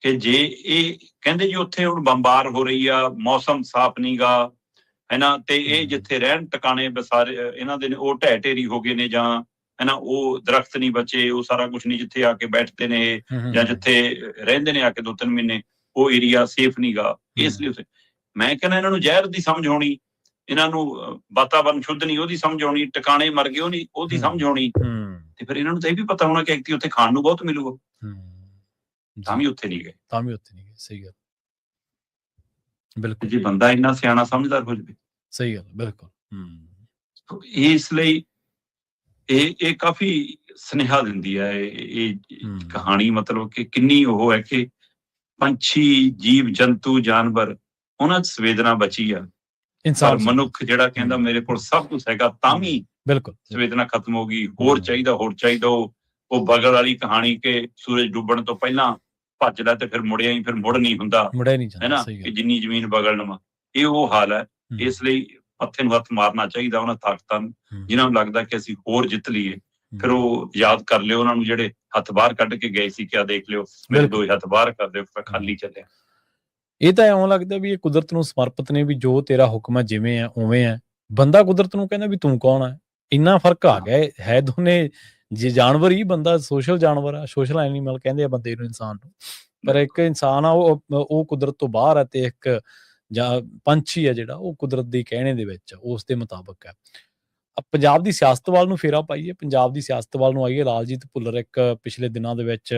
ਕਿ ਜੇ ਇਹ ਕਹਿੰਦੇ ਜੀ ਉੱਥੇ ਹੁਣ ਬੰਬਾਰ ਹੋ ਰਹੀ ਆ, ਮੌਸਮ ਸਾਫ਼ ਨੀਗਾ, ਹੈ ਨਾ, ਤੇ ਇਹ ਜਿੱਥੇ ਰਹਿਣ ਟਿਕਾਣੇ ਸਾਰੇ ਇਹਨਾਂ ਦੇ ਨੇ ਉਹ ਢਹਿ ਢੇਰੀ ਹੋ ਗਏ ਨੇ, ਜਾਂ ਹੈ ਨਾ ਉਹ ਦਰਖਤ ਨਹੀਂ ਬਚੇ, ਉਹ ਸਾਰਾ ਕੁਛ ਨਹੀਂ, ਜਿੱਥੇ ਆ ਕੇ ਬੈਠਦੇ ਨੇ ਜਾਂ ਜਿੱਥੇ ਰਹਿੰਦੇ ਨੇ ਆ ਕੇ 2-3 ਮਹੀਨੇ, ਉਹ ਏਰੀਆ ਸੇਫ ਨੀਗਾ। ਇਸ ਲਈ ਮੈਂ ਕਹਿੰਦਾ ਇਹਨਾਂ ਨੂੰ ਜ਼ਹਿਰ ਦੀ ਸਮਝ ਹੋਣੀ, ਇਹਨਾਂ ਨੂੰ ਵਾਤਾਵਰਨ ਸ਼ੁੱਧ ਨਹੀਂ ਉਹਦੀ ਸਮਝ ਆਉਣੀ, ਟਿਕਾਣੇ ਮਰ ਗਏ ਉਹਦੀ ਸਮਝ ਆਉਣੀ, ਤੇ ਫਿਰ ਇਹਨਾਂ ਨੂੰ ਤਾਂ ਇਹ ਵੀ ਪਤਾ ਹੋਣਾ ਕਿ ਐਕਚੁਅਲੀ ਉੱਥੇ ਖਾਣ ਨੂੰ ਬਹੁਤ ਮਿਲੂਗਾ, ਤਾਂ ਵੀ ਉੱਥੇ ਨਹੀਂ ਗਏ। ਸਹੀ ਗੱਲ, ਬਿਲਕੁਲ। ਜੇ ਬੰਦਾ ਇੰਨਾ ਸਿਆਣਾ ਸਮਝਦਾਰ ਹੋ ਜਾਵੇ। ਸਹੀ ਗੱਲ, ਬਿਲਕੁਲ। ਇਸ ਲਈ ਇਹ ਕਾਫੀ ਸੁਨੇਹਾ ਦਿੰਦੀ ਹੈ ਇਹ ਕਹਾਣੀ, ਮਤਲਬ ਕਿ ਕਿੰਨੀ ਉਹ ਹੈ ਕਿ ਪੰਛੀ, ਜੀਵ ਜੰਤੂ, ਜਾਨਵਰ, ਉਹਨਾਂ 'ਚ ਸੰਵੇਦਨਾ ਬਚੀ ਆ। ਪਰ ਮਨੁੱਖ ਜਿਹੜਾ ਕਹਿੰਦਾ ਮੇਰੇ ਕੋਲ ਸਭ ਕੁਛ ਹੈਗਾ, ਤਾਂ ਵੀ ਬਿਲਕੁਲ ਸੰਵੇਦਨਾ ਖਤਮ ਹੋ ਗਈ। ਹੋਰ ਚਾਹੀਦਾ। ਉਹ ਬਗਲ ਵਾਲੀ ਕਹਾਣੀ ਕਿ ਸੂਰਜ ਡੁੱਬਣ ਤੋਂ ਪਹਿਲਾਂ ਭੱਜ ਲੈ ਤੇ ਫਿਰ ਮੁੜਿਆ ਹੀ, ਫਿਰ ਮੁੜ ਨਹੀਂ ਹੁੰਦਾ, ਹੈ ਨਾ, ਕਿ ਜਿੰਨੀ ਜ਼ਮੀਨ ਬਗਲ ਨਵਾਂ, ਇਹ ਉਹ ਹਾਲ ਹੈ। ਇਸ ਲਈ ਮੱਥੇ ਨੂੰ ਹੱਥ ਮਾਰਨਾ ਚਾਹੀਦਾ ਉਹਨਾਂ ਤਾਕਤਾਂ ਨੂੰ ਜਿਨ੍ਹਾਂ ਨੂੰ ਲੱਗਦਾ ਕਿ ਅਸੀਂ ਹੋਰ ਜਿੱਤ ਲਈਏ। ਫਿਰ ਉਹ ਯਾਦ ਕਰ ਲਿਓ ਉਹਨਾਂ ਨੂੰ ਜਿਹੜੇ ਹੱਥ ਬਾਹਰ ਕੱਢ ਕੇ ਗਏ ਸੀ, ਕਿਆ ਦੇਖ ਲਿਓ ਮੇਰੇ 2 ਹੱਥ ਬਾਹਰ ਕਰ ਦਿਓ, ਫਿਰ ਖਾਲੀ ਚੱਲਿਆ। ਇਹ ਤਾਂ ਇਉਂ ਲੱਗਦਾ ਵੀ ਇਹ ਕੁਦਰਤ ਨੂੰ ਸਮਰਪਿਤ ਨੇ, ਵੀ ਜੋ ਤੇਰਾ ਹੁਕਮ ਹੈ ਜਿਵੇਂ ਹੈ ਉਵੇਂ ਹੈ। ਬੰਦਾ ਕੁਦਰਤ ਨੂੰ ਕਹਿੰਦਾ ਵੀ ਤੂੰ ਕੌਣ ਹੈ। ਇੰਨਾ ਫਰਕ ਆ ਗਿਆ ਹੈ ਦੋਨੇ, ਜੇ ਜਾਨਵਰ ਹੀ, ਬੰਦਾ ਸੋਸ਼ਲ ਜਾਨਵਰ ਆ, ਸੋਸ਼ਲ ਐਨੀਮਲ ਕਹਿੰਦੇ ਆ ਬੰਦੇ ਨੂੰ, ਇਨਸਾਨ ਨੂੰ, ਪਰ ਇੱਕ ਇਨਸਾਨ ਆ ਉਹ ਕੁਦਰਤ ਤੋਂ ਬਾਹਰ ਹੈ, ਤੇ ਇੱਕ ਜਾਂ ਪੰਛੀ ਹੈ ਜਿਹੜਾ ਉਹ ਕੁਦਰਤ ਦੇ ਕਹਿਣੇ ਦੇ ਵਿੱਚ ਉਸ ਦੇ ਮੁਤਾਬਕ ਹੈ। ਪੰਜਾਬ ਦੀ ਸਿਆਸਤ ਵੱਲ ਨੂੰ ਫੇਰਾ ਪਾਈਏ, ਪੰਜਾਬ ਦੀ ਸਿਆਸਤ ਵੱਲ ਨੂੰ ਆਈਏ। ਲਾਲਜੀਤ ਭੁੱਲਰ ਇੱਕ ਪਿਛਲੇ ਦਿਨਾਂ ਦੇ ਵਿੱਚ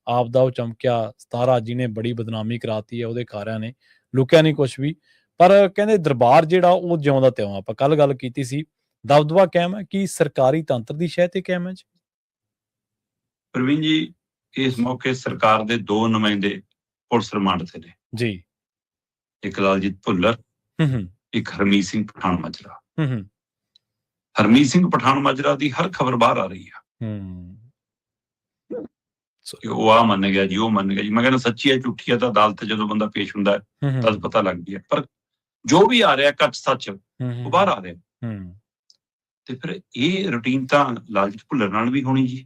ਆਪ ਦਾ ਉਹ ਚਮਕਿਆ ਸਿਤਾਰਾ, ਜਿਹਨੇ ਬੜੀ ਬਦਨਾਮੀ ਕਰਾਤੀ ਹੈ, ਉਹਦੇ ਕਾਰਿਆਂ ਨੇ ਲੁਕਿਆ ਨਹੀਂ ਕੁਛ ਵੀ, ਪਰ ਕਹਿੰਦੇ ਦਰਬਾਰ ਜਿਹੜਾ ਉਹ ਜਿਉਂਦਾ ਤਿਉਂ। ਆਪਾਂ ਕੱਲ ਗੱਲ ਕੀਤੀ ਸੀ, ਦਬਦਬਾ ਕਾਇਮ ਹੈ ਕਿ ਸਰਕਾਰੀ ਤੰਤਰ ਦੀ ਸ਼ਹਿ ਤੇ ਕਾਇਮ ਹੈ ਜੀ? ਪ੍ਰਵੀਨ ਜੀ, ਇਸ ਮੌਕੇ ਸਰਕਾਰ ਦੇ 2 ਨੁਮਾਇੰਦੇ ਪੁਲਿਸ ਰਿਮਾਂਡ ਤੇ ਨੇ ਜੀ। ਇੱਕ ਲਾਲਜੀਤ ਭੁੱਲਰ, ਇੱਕ ਹਰਮੀਤ ਸਿੰਘ ਪਠਾਨ ਮਾਜਰਾ। ਹੂੰ। ਹਰਮੀਤ ਸਿੰਘ ਪਠਾਨ ਮਾਜਰਾ ਦੀ ਹਰ ਖਬਰ ਬਾਹਰ ਆ ਰਹੀ ਆ ਕਿ ਉਹ ਆ ਮੰਨ ਗਿਆ ਜੀ, ਉਹ ਮੰਨ ਗਿਆ ਜੀ। ਮੈਂ ਕਹਿੰਦਾ ਸੱਚੀ ਹੈ ਝੂਠੀ ਹੈ ਤਾਂ ਅਦਾਲਤ ਜਦੋਂ ਬੰਦਾ ਪੇਸ਼ ਹੁੰਦਾ ਹੈ ਤਦ ਪਤਾ ਲੱਗਦੀ ਹੈ, ਪਰ ਜੋ ਵੀ ਆ ਰਿਹਾ ਕੱਚ ਸੱਚ ਉਹ ਬਾਹਰ ਆ ਰਿਹਾ। ਤੇ ਫਿਰ ਇਹ ਰੂਟੀਨ ਤਾਂ ਲਾਲਜੀਤ ਭੁੱਲਰ ਨਾਲ ਵੀ ਹੋਣੀ ਜੀ।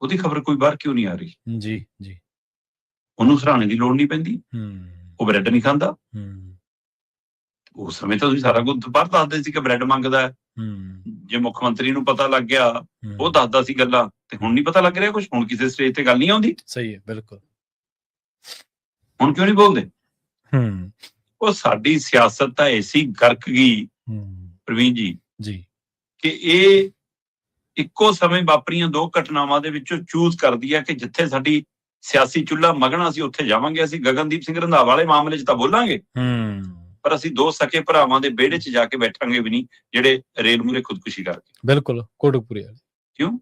ਉਹਦੀ ਖਬਰ ਕੋਈ ਬਾਹਰ ਕਿਉਂ ਨਹੀਂ ਆ ਰਹੀ? ਜੀ ਜੀ। ਉਹਨੂੰ ਸਰਾਣੇ ਦੀ ਲੋੜ ਨਹੀਂ ਪੈਂਦੀ, ਉਹ ਬ੍ਰੈਡ ਨਹੀਂ ਖਾਂਦਾ। ਉਸ ਸਮੇਂ ਤਾਂ ਤੁਸੀਂ ਸਾਰਾ ਕੁਝ ਬਾਹਰ ਦੱਸਦੇ ਸੀ ਕਿ ਬ੍ਰੈਡ ਮੰਗਦਾ ਹੈ। ਜੇ ਮੁੱਖ ਮੰਤਰੀ ਨੂੰ ਪਤਾ ਲੱਗ ਗਿਆ ਉਹ ਦੱਸਦਾ ਸੀ ਗੱਲਾਂ, ਤੇ ਹੁਣ ਨਹੀਂ ਪਤਾ ਲੱਗ ਰਿਹਾ ਕੁਝ। ਹੁਣ ਕਿਸੇ ਸਟੇਜ ਤੇ ਗੱਲ ਨਹੀਂ ਆਉਂਦੀ। ਸਹੀ ਹੈ, ਬਿਲਕੁਲ। ਹੁਣ ਕਿਉਂ ਨਹੀਂ ਬੋਲਦੇ? ਉਹ ਸਾਡੀ ਸਿਆਸਤ ਤਾਂ ਐਸੀ ਗਰਕ ਗਈ ਪ੍ਰਵੀਨ ਜੀ ਕਿ ਇਹ ਇੱਕੋ ਸਮੇਂ ਵਾਪਰੀਆਂ 2 ਘਟਨਾਵਾਂ ਦੇ ਵਿੱਚੋਂ ਚੂਜ਼ ਕਰਦੀ ਹੈ ਕਿ ਜਿੱਥੇ ਸਾਡੀ ਸਿਆਸੀ ਚੁੱਲ੍ਹਾ ਮਗਣਾ ਸੀ ਉੱਥੇ ਜਾਵਾਂਗੇ। ਅਸੀਂ ਗਗਨਦੀਪ ਸਿੰਘ ਰੰਧਾਵਾ ਵਾਲੇ ਮਾਮਲੇ 'ਚ ਤਾਂ ਬੋਲਾਂਗੇ, ਪਰ ਅਸੀਂ 2 ਸਕੇ ਭਰਾਵਾਂ ਦੇ ਵਿਹੜੇ 'ਚ ਜਾ ਕੇ ਬੈਠਾਂਗੇ ਵੀ ਨਹੀਂ ਜਿਹੜੇ ਰੇਲ ਮੂਹਰੇ ਖੁਦਕੁਸ਼ੀ ਕਰਕੇ। ਬਿਲਕੁਲ, ਕੋਟਕਪੂਰੇ ਵਾਲੇ। ਕਿਉਂ?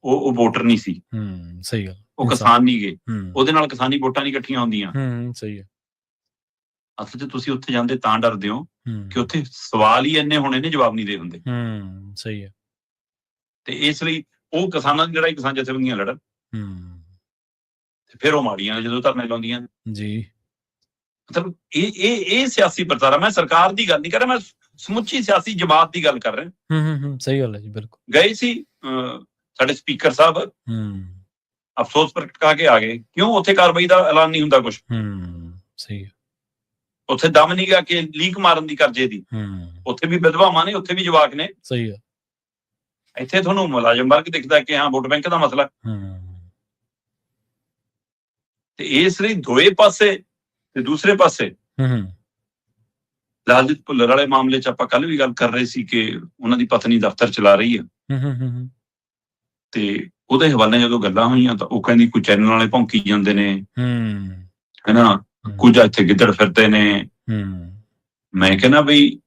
ਉਹ ਵੋਟਰ ਨਹੀਂ ਸੀ। ਸਹੀ ਗੱਲ। ਉਹ ਕਿਸਾਨ ਨਹੀਂ ਗਏ, ਉਹਦੇ ਨਾਲ ਕਿਸਾਨੀ ਵੋਟਾਂ ਨਹੀਂ ਇਕੱਠੀਆਂ ਹੁੰਦੀਆਂ। ਸਹੀ ਹੈ। ਅਸਲ 'ਚ ਤੁਸੀਂ ਉੱਥੇ ਜਾਂਦੇ ਤਾਂ ਡਰਦੇ ਹੋ ਕਿ ਉੱਥੇ ਸਵਾਲ ਹੀ ਇੰਨੇ ਹੋਣੇ ਨੇ, ਜਵਾਬ ਨਹੀਂ ਦੇ ਹੁੰਦੇ। ਸਹੀ ਹੈ। ਤੇ ਇਸ ਲਈ ਉਹ ਕਿਸਾਨਾਂ ਦੀ ਲੜਾਈ ਕਿਸਾਨ ਜਥੇਬੰਦੀਆਂ ਲੜਨ, ਤੇ ਫਿਰ ਉਹ ਮਾੜੀਆਂ ਜਦੋਂ ਧਰਨੇ ਲਾਉਂਦੀਆਂ ਜੀ। ਮਤਲਬ ਇਹ ਸਿਆਸੀ ਪ੍ਰਚਾਰ। ਮੈਂ ਸਰਕਾਰ ਦੀ ਗੱਲ ਨਹੀਂ ਕਰ ਰਿਹਾ, ਮੈਂ ਸਮੁੱਚੀ ਸਿਆਸੀ ਜਮਾਤ ਦੀ ਗੱਲ ਕਰ ਰਿਹਾ। ਸਹੀ ਗੱਲ ਹੈ ਜੀ, ਬਿਲਕੁਲ। ਗਏ ਸੀ ਸਾਡੇ ਸਪੀਕਰ ਸਾਹਿਬ, ਅਫਸੋਸ ਪ੍ਰਗਟ ਕਰਕੇ ਆ ਗਏ। ਕਿਉਂ? ਉੱਥੇ ਕਾਰਵਾਈ ਦਾ ਐਲਾਨ ਨਹੀਂ ਹੁੰਦਾ ਕੁਛ। ਸਹੀ ਹੈ। ਉੱਥੇ ਦਮ ਨਹੀਂ ਗਾ ਕਿ ਲੀਕ ਮਾਰਨ ਦੀ ਕਰਜ਼ੇ ਦੀ। ਉੱਥੇ ਵੀ ਵਿਧਵਾਵਾਂ ਨੇ, ਉੱਥੇ ਵੀ ਜਵਾਕ ਨੇ। ਸਹੀ ਹੈ। ਇੱਥੇ ਤੁਹਾਨੂੰ ਮੁਲਾਜ਼ਮ ਵਰਗ ਦਿਖਦਾ ਕਿ ਹਾਂ ਵੋਟ ਬੈਂਕ ਦਾ ਮਸਲਾ। ਤੇ ਇਸ ਲਈ ਦੋਏ ਪਾਸੇ, ਤੇ ਦੂਸਰੇ ਪਾਸੇ ਲਾਲਜੀਤ ਭੁੱਲਰ ਵਾਲੇ ਮਾਮਲੇ 'ਚ ਆਪਾਂ ਕੱਲ ਵੀ ਗੱਲ ਕਰ ਰਹੇ ਸੀ ਕਿ ਉਹਨਾਂ ਦੀ ਪਤਨੀ ਦਫ਼ਤਰ ਚਲਾ ਰਹੀ ਹੈ, ਤੇ ਉਹਦੇ ਹਵਾਲੇ ਜਦੋਂ ਗੱਲਾਂ ਹੋਈਆਂ ਤਾਂ ਉਹ ਕਹਿੰਦੀ ਕੋਈ ਚੈਨਲ ਵਾਲੇ ਭੌਂਕੀ ਜਾਂਦੇ ਨੇ, ਹੈਨਾ, ਕੁਝ ਇੱਥੇ ਗਿੱਦੜ ਫਿਰਦੇ ਨੇ। ਮੈਂ ਕਹਿੰਦਾ ਬਈ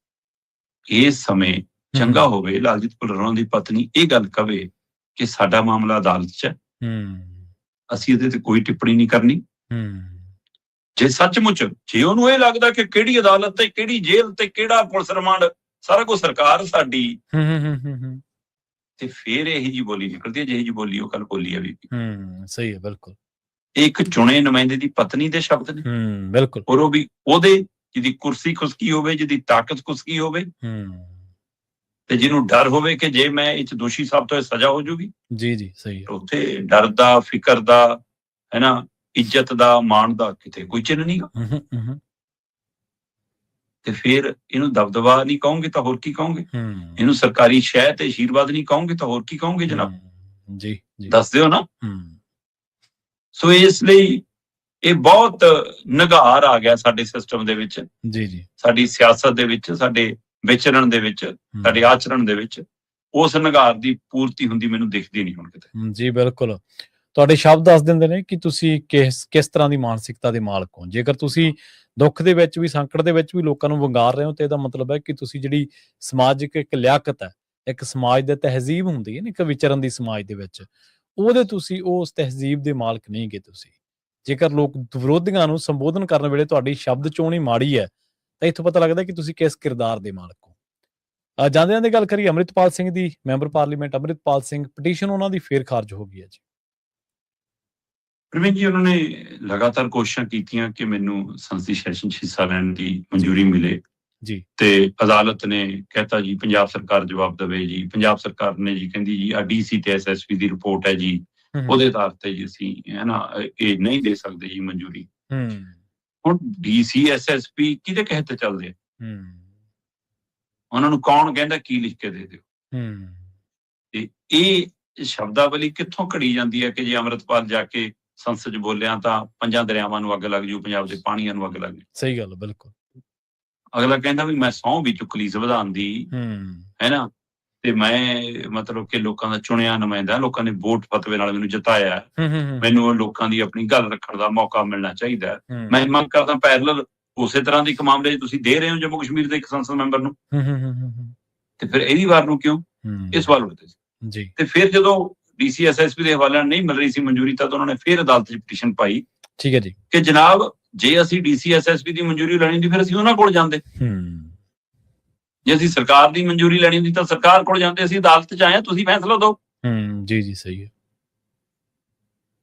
ਇਸ ਸਮੇਂ ਚੰਗਾ ਹੋਵੇ ਲਾਲਜੀਤ ਭੁੱਲਰ ਉਹਨਾਂ ਦੀ ਪਤਨੀ ਇਹ ਗੱਲ ਕਵੇ ਕਿ ਸਾਡਾ ਮਾਮਲਾ ਅਦਾਲਤ 'ਚ ਹੈ, ਅਸੀਂ ਇਹਦੇ ਤੇ ਕੋਈ ਟਿੱਪਣੀ ਨਹੀਂ ਕਰਨੀ। ਜੇ ਸੱਚਮੁੱਚ ਜੇ ਉਹਨੂੰ ਇਹ ਲੱਗਦਾ ਕਿ ਕਿਹੜੀ ਅਦਾਲਤ ਤੇ ਕਿਹੜੀ ਜੇਲ੍ਹ ਤੇ ਕਿਹੜਾ ਪੁਲਿਸ ਰਿਮਾਂਡ, ਸਾਰਾ ਕੁਝ ਸਰਕਾਰ ਸਾਡੀ, ਤੇ ਫਿਰ ਇਹੀ ਜੀ ਬੋਲੀ ਨਿਕਲਦੀ ਹੈ ਜਿਹੀ ਜੀ ਬੋਲੀ ਉਹ ਕੱਲ ਬੋਲੀ ਹੈ ਵੀ। ਸਹੀ ਹੈ, ਬਿਲਕੁਲ। ਇੱਕ ਚੁਣੇ ਨੁਮਾਇੰਦੇ ਦੀ ਪਤਨੀ ਦੇ ਸ਼ਬਦ ਨੇ, ਬਿਲਕੁਲ। ਔਰ ਉਹ ਵੀ ਉਹਦੇ ਜਿਹਦੀ ਕੁਰਸੀ ਖੁਸਕੀ ਹੋਵੇ, ਜਿਹਦੀ ਤਾਕਤ ਖੁਸਕੀ ਹੋਵੇ, ਤੇ ਜਿਹਨੂੰ ਡਰ ਹੋਵੇ ਕਿ ਜੇ ਮੈਂ ਇਹ 'ਚ ਦੋਸ਼ੀ ਸਾਬਤ ਹੋਏ ਸਜ਼ਾ ਹੋ ਜੂਗੀ। ਜੀ ਜੀ, ਸਹੀ ਹੈ। ਉੱਥੇ ਡਰ ਦਾ, ਫਿਕਰ ਦਾ, ਹੈਨਾ, ਇੱਜ਼ਤ ਦਾ, ਮਾਣ ਦਾ ਕਿਤੇ ਕੋਈ ਚਿੰਨ੍ਹ ਨਹੀਂ ਗਾ। ਤੇ ਫਿਰ ਇਹਨੂੰ ਦਬਦਬਾ ਨਹੀਂ ਕਹੋਗੇ ਤਾਂ ਹੋਰ ਕੀ ਕਹੋਗੇ? ਇਹਨੂੰ ਸਰਕਾਰੀ ਸ਼ਹਿ ਤੇ ਆਸ਼ੀਰਵਾਦ ਨਹੀਂ ਕਹੋਗੇ ਤਾਂ ਹੋਰ ਕੀ ਕਹੋਗੇ ਜਨਾਬ? ਜੀ ਦੱਸ ਦਿਓ ਨਾ। ਸੋ ਇਸ ਲਈ ਇਹ ਬਹੁਤ ਨਿਘਾਰ ਆ ਗਿਆ ਸਾਡੇ ਸਿਸਟਮ ਦੇ ਵਿੱਚ, ਸਾਡੀ ਸਿਆਸਤ ਦੇ ਵਿੱਚ, ਸਾਡੇ ਵਿਚਰਨ ਦੇ ਵਿੱਚ, ਸਾਡੇ ਆਚਰਣ ਦੇ ਵਿੱਚ। ਉਸ ਨਿਘਾਰ ਦੀ ਪੂਰਤੀ ਹੁੰਦੀ ਮੈਨੂੰ ਦਿਖਦੀ ਨਹੀਂ ਹੁਣ ਕਿਤੇ। ਜੀ ਬਿਲਕੁਲ। ਤੁਹਾਡੇ ਸ਼ਬਦ ਦੱਸ ਦਿੰਦੇ ਨੇ ਕਿ ਤੁਸੀਂ ਕਿਸ ਤਰ੍ਹਾਂ ਦੀ ਮਾਨਸਿਕਤਾ ਦੇ ਮਾਲਕ ਹੋ। ਜੇਕਰ ਤੁਸੀਂ ਦੁੱਖ ਦੇ ਵਿੱਚ ਵੀ, ਸੰਕਟ ਦੇ ਵਿੱਚ ਵੀ ਲੋਕਾਂ ਨੂੰ ਵੰਗਾਰ ਰਹੇ ਹੋ, ਤੇ ਇਹਦਾ ਮਤਲਬ ਹੈ ਕਿ ਤੁਸੀਂ ਜਿਹੜੀ ਸਮਾਜਿਕ ਇੱਕ ਲਿਆਕਤ ਹੈ, ਇੱਕ ਸਮਾਜ ਦੀ ਤਹਿਜ਼ੀਬ ਹੁੰਦੀ ਹੈ ਨਾ, ਇੱਕ ਵਿਚਰਨ ਦੀ ਸਮਾਜ ਦੇ ਵਿੱਚ, ਉਹਦੇ ਤੁਸੀਂ ਉਸ ਤਹਿਜ਼ੀਬ ਦੇ ਮਾਲਕ ਨਹੀਂ ਗੇ ਤੁਸੀਂ। ਜੇਕਰ ਲੋਕ ਵਿਰੋਧੀਆਂ ਨੂੰ ਸੰਬੋਧਨ ਕਰਨ ਵੇਲੇ ਤੁਹਾਡੀ ਸ਼ਬਦ ਚੋਣ ਹੀ ਮਾੜੀ ਹੈ, ਤਾਂ ਇੱਥੋਂ ਪਤਾ ਲੱਗਦਾ ਕਿ ਤੁਸੀਂ ਕਿਸ ਕਿਰਦਾਰ ਦੇ ਮਾਲਕ ਹੋ। ਜਾਂਦੇ ਗੱਲ ਕਰੀਏ ਅੰਮ੍ਰਿਤਪਾਲ ਸਿੰਘ ਦੀ। Member parliament Amritpal Singh, petition ਉਹਨਾਂ ਦੀ ਫੇਰ ਖਾਰਜ ਹੋ ਗਈ ਹੈ ਜੀ। ਪ੍ਰਵੀਨ ਜੀ, ਉਹਨਾਂ ਨੇ ਲਗਾਤਾਰ ਕੋਸ਼ਿਸ਼ਾਂ ਕੀਤੀਆਂ ਕਿ ਮੈਨੂੰ ਸੰਸਦੀ ਸੈਸ਼ਨ 'ਚ ਹਿੱਸਾ ਲੈਣ ਦੀ ਮਨਜ਼ੂਰੀ ਮਿਲੇ, ਜੀ। ਤੇ ਅਦਾਲਤ ਨੇ ਕਹਿਤਾ ਜੀ ਪੰਜਾਬ ਸਰਕਾਰ ਜਵਾਬ ਦੇਵੇ ਜੀ। ਪੰਜਾਬ ਸਰਕਾਰ ਨੇ ਜੀ ਕਹਿੰਦੀ ਜੀ ਆ ਡੀਸੀ ਤੇ ਐਸਐਸਪੀ ਦੀ ਰਿਪੋਰਟ ਹੈ ਜੀ, ਉਹਦੇ ਆਧਾਰ ਤੇ ਜੀ ਅਸੀਂ ਹੈ ਨਾ ਇਹ ਨਹੀਂ ਦੇ ਸਕਦੇ ਜੀ ਮਨਜ਼ੂਰੀ। ਹੁਣ ਡੀਸੀ ਐਸਐਸਪੀ ਕਿਹਦੇ ਕਹਿ ਤੇ ਚੱਲਦੇ ਆ? ਉਹਨਾਂ ਨੂੰ ਕੌਣ ਕਹਿੰਦਾ ਕੀ ਲਿਖ ਕੇ ਦੇ ਦਿਓ? ਤੇ ਇਹ ਸ਼ਬਦਾਵਲੀ ਕਿੱਥੋਂ ਘੜੀ ਜਾਂਦੀ ਹੈ ਕਿ ਜੇ ਅੰਮ੍ਰਿਤਪਾਲ ਜਾ ਕੇ ਸੰਸਦ 'ਚ ਬੋਲਿਆ ਤਾਂ 5 ਦਰਿਆਵਾਂ ਨੂੰ ਅੱਗ ਲੱਗ ਜੂ, ਪੰਜਾਬ ਦੇ ਪਾਣੀਆਂ ਨੂੰ ਅੱਗ ਲੱਗ ਜੂ। ਸਹੀ ਗੱਲ, ਬਿਲਕੁਲ। ਅਗਲਾ ਕਹਿੰਦਾ ਵੀ ਮੈਂ ਸਹੁੰ ਵੀ ਚੁੱਕ ਲਈ ਸੰਵਿਧਾਨ ਦੀ, ਹੈ ਨਾ, ਤੇ ਮੈਂ ਮਤਲਬ ਕਿ ਲੋਕਾਂ ਦਾ ਚੁਣਿਆ ਨੁਮਾਇੰਦਾ, ਲੋਕਾਂ ਨੇ ਵੋਟ ਫਤਵੇ ਨਾਲ ਮੈਨੂੰ ਜਿਤਾਇਆ, ਮੈਨੂੰ ਲੋਕਾਂ ਦੀ ਆਪਣੀ ਗੱਲ ਰੱਖਣ ਦਾ ਮੌਕਾ ਮਿਲਣਾ ਚਾਹੀਦਾ। ਮੈਂ ਮੰਗ ਕਰਦਾ ਪੈਰਲਲ ਉਸੇ ਤਰ੍ਹਾਂ ਦੇ ਇੱਕ ਮਾਮਲੇ 'ਚ ਤੁਸੀਂ ਦੇ ਰਹੇ ਹੋ ਜੰਮੂ ਕਸ਼ਮੀਰ ਦੇ ਇੱਕ ਸੰਸਦ ਮੈਂਬਰ ਨੂੰ, ਤੇ ਫਿਰ ਇਹਦੀ ਵਾਰ ਨੂੰ ਕਿਉਂ? ਇਹ ਸਵਾਲ ਉੱਠਦੇ ਸੀ। ਤੇ ਫਿਰ ਜਦੋਂ ਡੀਸੀ ਐਸਐਸਪੀ ਦੇ ਹਵਾਲੇ ਨਾਲ ਨਹੀਂ ਮਿਲ ਰਹੀ ਸੀ ਮਨਜ਼ੂਰੀ, ਤਾਂ ਉਹਨਾਂ ਨੇ ਫਿਰ ਅਦਾਲਤ 'ਚ ਪਟੀਸ਼ਨ ਪਾਈ, ਠੀਕ ਹੈ ਜੀ, ਕਿ ਜਨਾਬ ਜੇ ਅਸੀਂ ਡੀਸੀ ਐਸਐਸਪੀ ਦੀ ਮਨਜ਼ੂਰੀ ਲੈਣੀ ਹੁੰਦੀ ਫਿਰ ਅਸੀਂ ਉਹਨਾਂ ਕੋਲ ਜਾਂਦੇ, ਜੇ ਅਸੀਂ ਸਰਕਾਰ ਦੀ ਮਨਜ਼ੂਰੀ ਲੈਣੀ ਹੁੰਦੀ ਤਾਂ ਸਰਕਾਰ ਕੋਲ ਜਾਂਦੇ, ਅਸੀਂ ਅਦਾਲਤ 'ਚ ਆਏ ਹਾਂ, ਤੁਸੀਂ ਫੈਸਲਾ ਦਿਓ। ਜੀ ਜੀ, ਸਹੀ ਹੈ।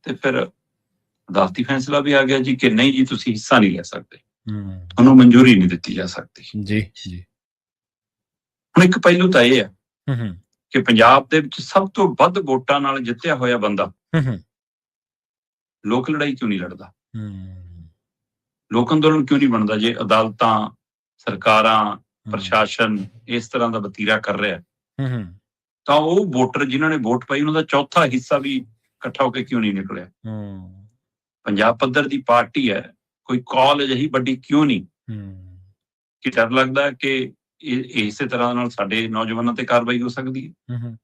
ਤੇ ਫਿਰ ਅਦਾਲਤੀ ਫੈਸਲਾ ਵੀ ਆ ਗਿਆ ਜੀ ਕਿ ਨਹੀਂ ਜੀ ਤੁਸੀਂ ਹਿੱਸਾ ਨਹੀਂ ਲੈ ਸਕਦੇ, ਉਹਨੂੰ ਮਨਜ਼ੂਰੀ ਨਹੀਂ ਦਿੱਤੀ ਜਾ ਸਕਦੀ। ਜੀ ਜੀ। ਹੁਣ ਇੱਕ ਪਹਿਲੂ ਤਾਂ ਇਹ ਹੈ ਕਿ ਪੰਜਾਬ ਦੇ ਵਿੱਚ ਸਭ ਤੋਂ ਵੱਧ ਵੋਟਾਂ ਨਾਲ ਜਿੱਤਿਆ ਹੋਇਆ ਬੰਦਾ ਲੋਕ ਲੜਾਈ ਕਿਉਂ ਨਹੀਂ ਲੜਦਾ? ਲੋਕ ਅੰਦੋਲਨ ਕਿਉਂ ਨਹੀਂ ਬਣਦਾ? ਜੇ ਅਦਾਲਤਾਂ, ਸਰਕਾਰਾਂ, ਪ੍ਰਸ਼ਾਸਨ ਇਸ ਤਰ੍ਹਾਂ ਦਾ ਵਤੀਰਾ ਕਰ ਰਿਹਾ, ਤਾਂ ਉਹ ਵੋਟਰ ਜਿਨ੍ਹਾਂ ਨੇ ਵੋਟ ਪਾਈ ਉਹਨਾਂ ਦਾ ਚੌਥਾ ਹਿੱਸਾ ਵੀ ਇਕੱਠਾ ਹੋ ਕੇ ਕਿਉਂ ਨਹੀਂ ਨਿਕਲਿਆ? ਪੰਜਾਬ ਪੱਧਰ ਦੀ ਪਾਰਟੀ ਹੈ, ਕੋਈ ਕਾਲ ਅਜਿਹੀ ਵੱਡੀ ਕਿਉਂ ਨਹੀਂ? ਕਿ ਡਰ ਲੱਗਦਾ ਕਿ ਇਸੇ ਤਰ੍ਹਾਂ ਨਾਲ ਸਾਡੇ ਨੌਜਵਾਨਾਂ ਤੇ ਕਾਰਵਾਈ ਹੋ ਸਕਦੀ ਹੈ?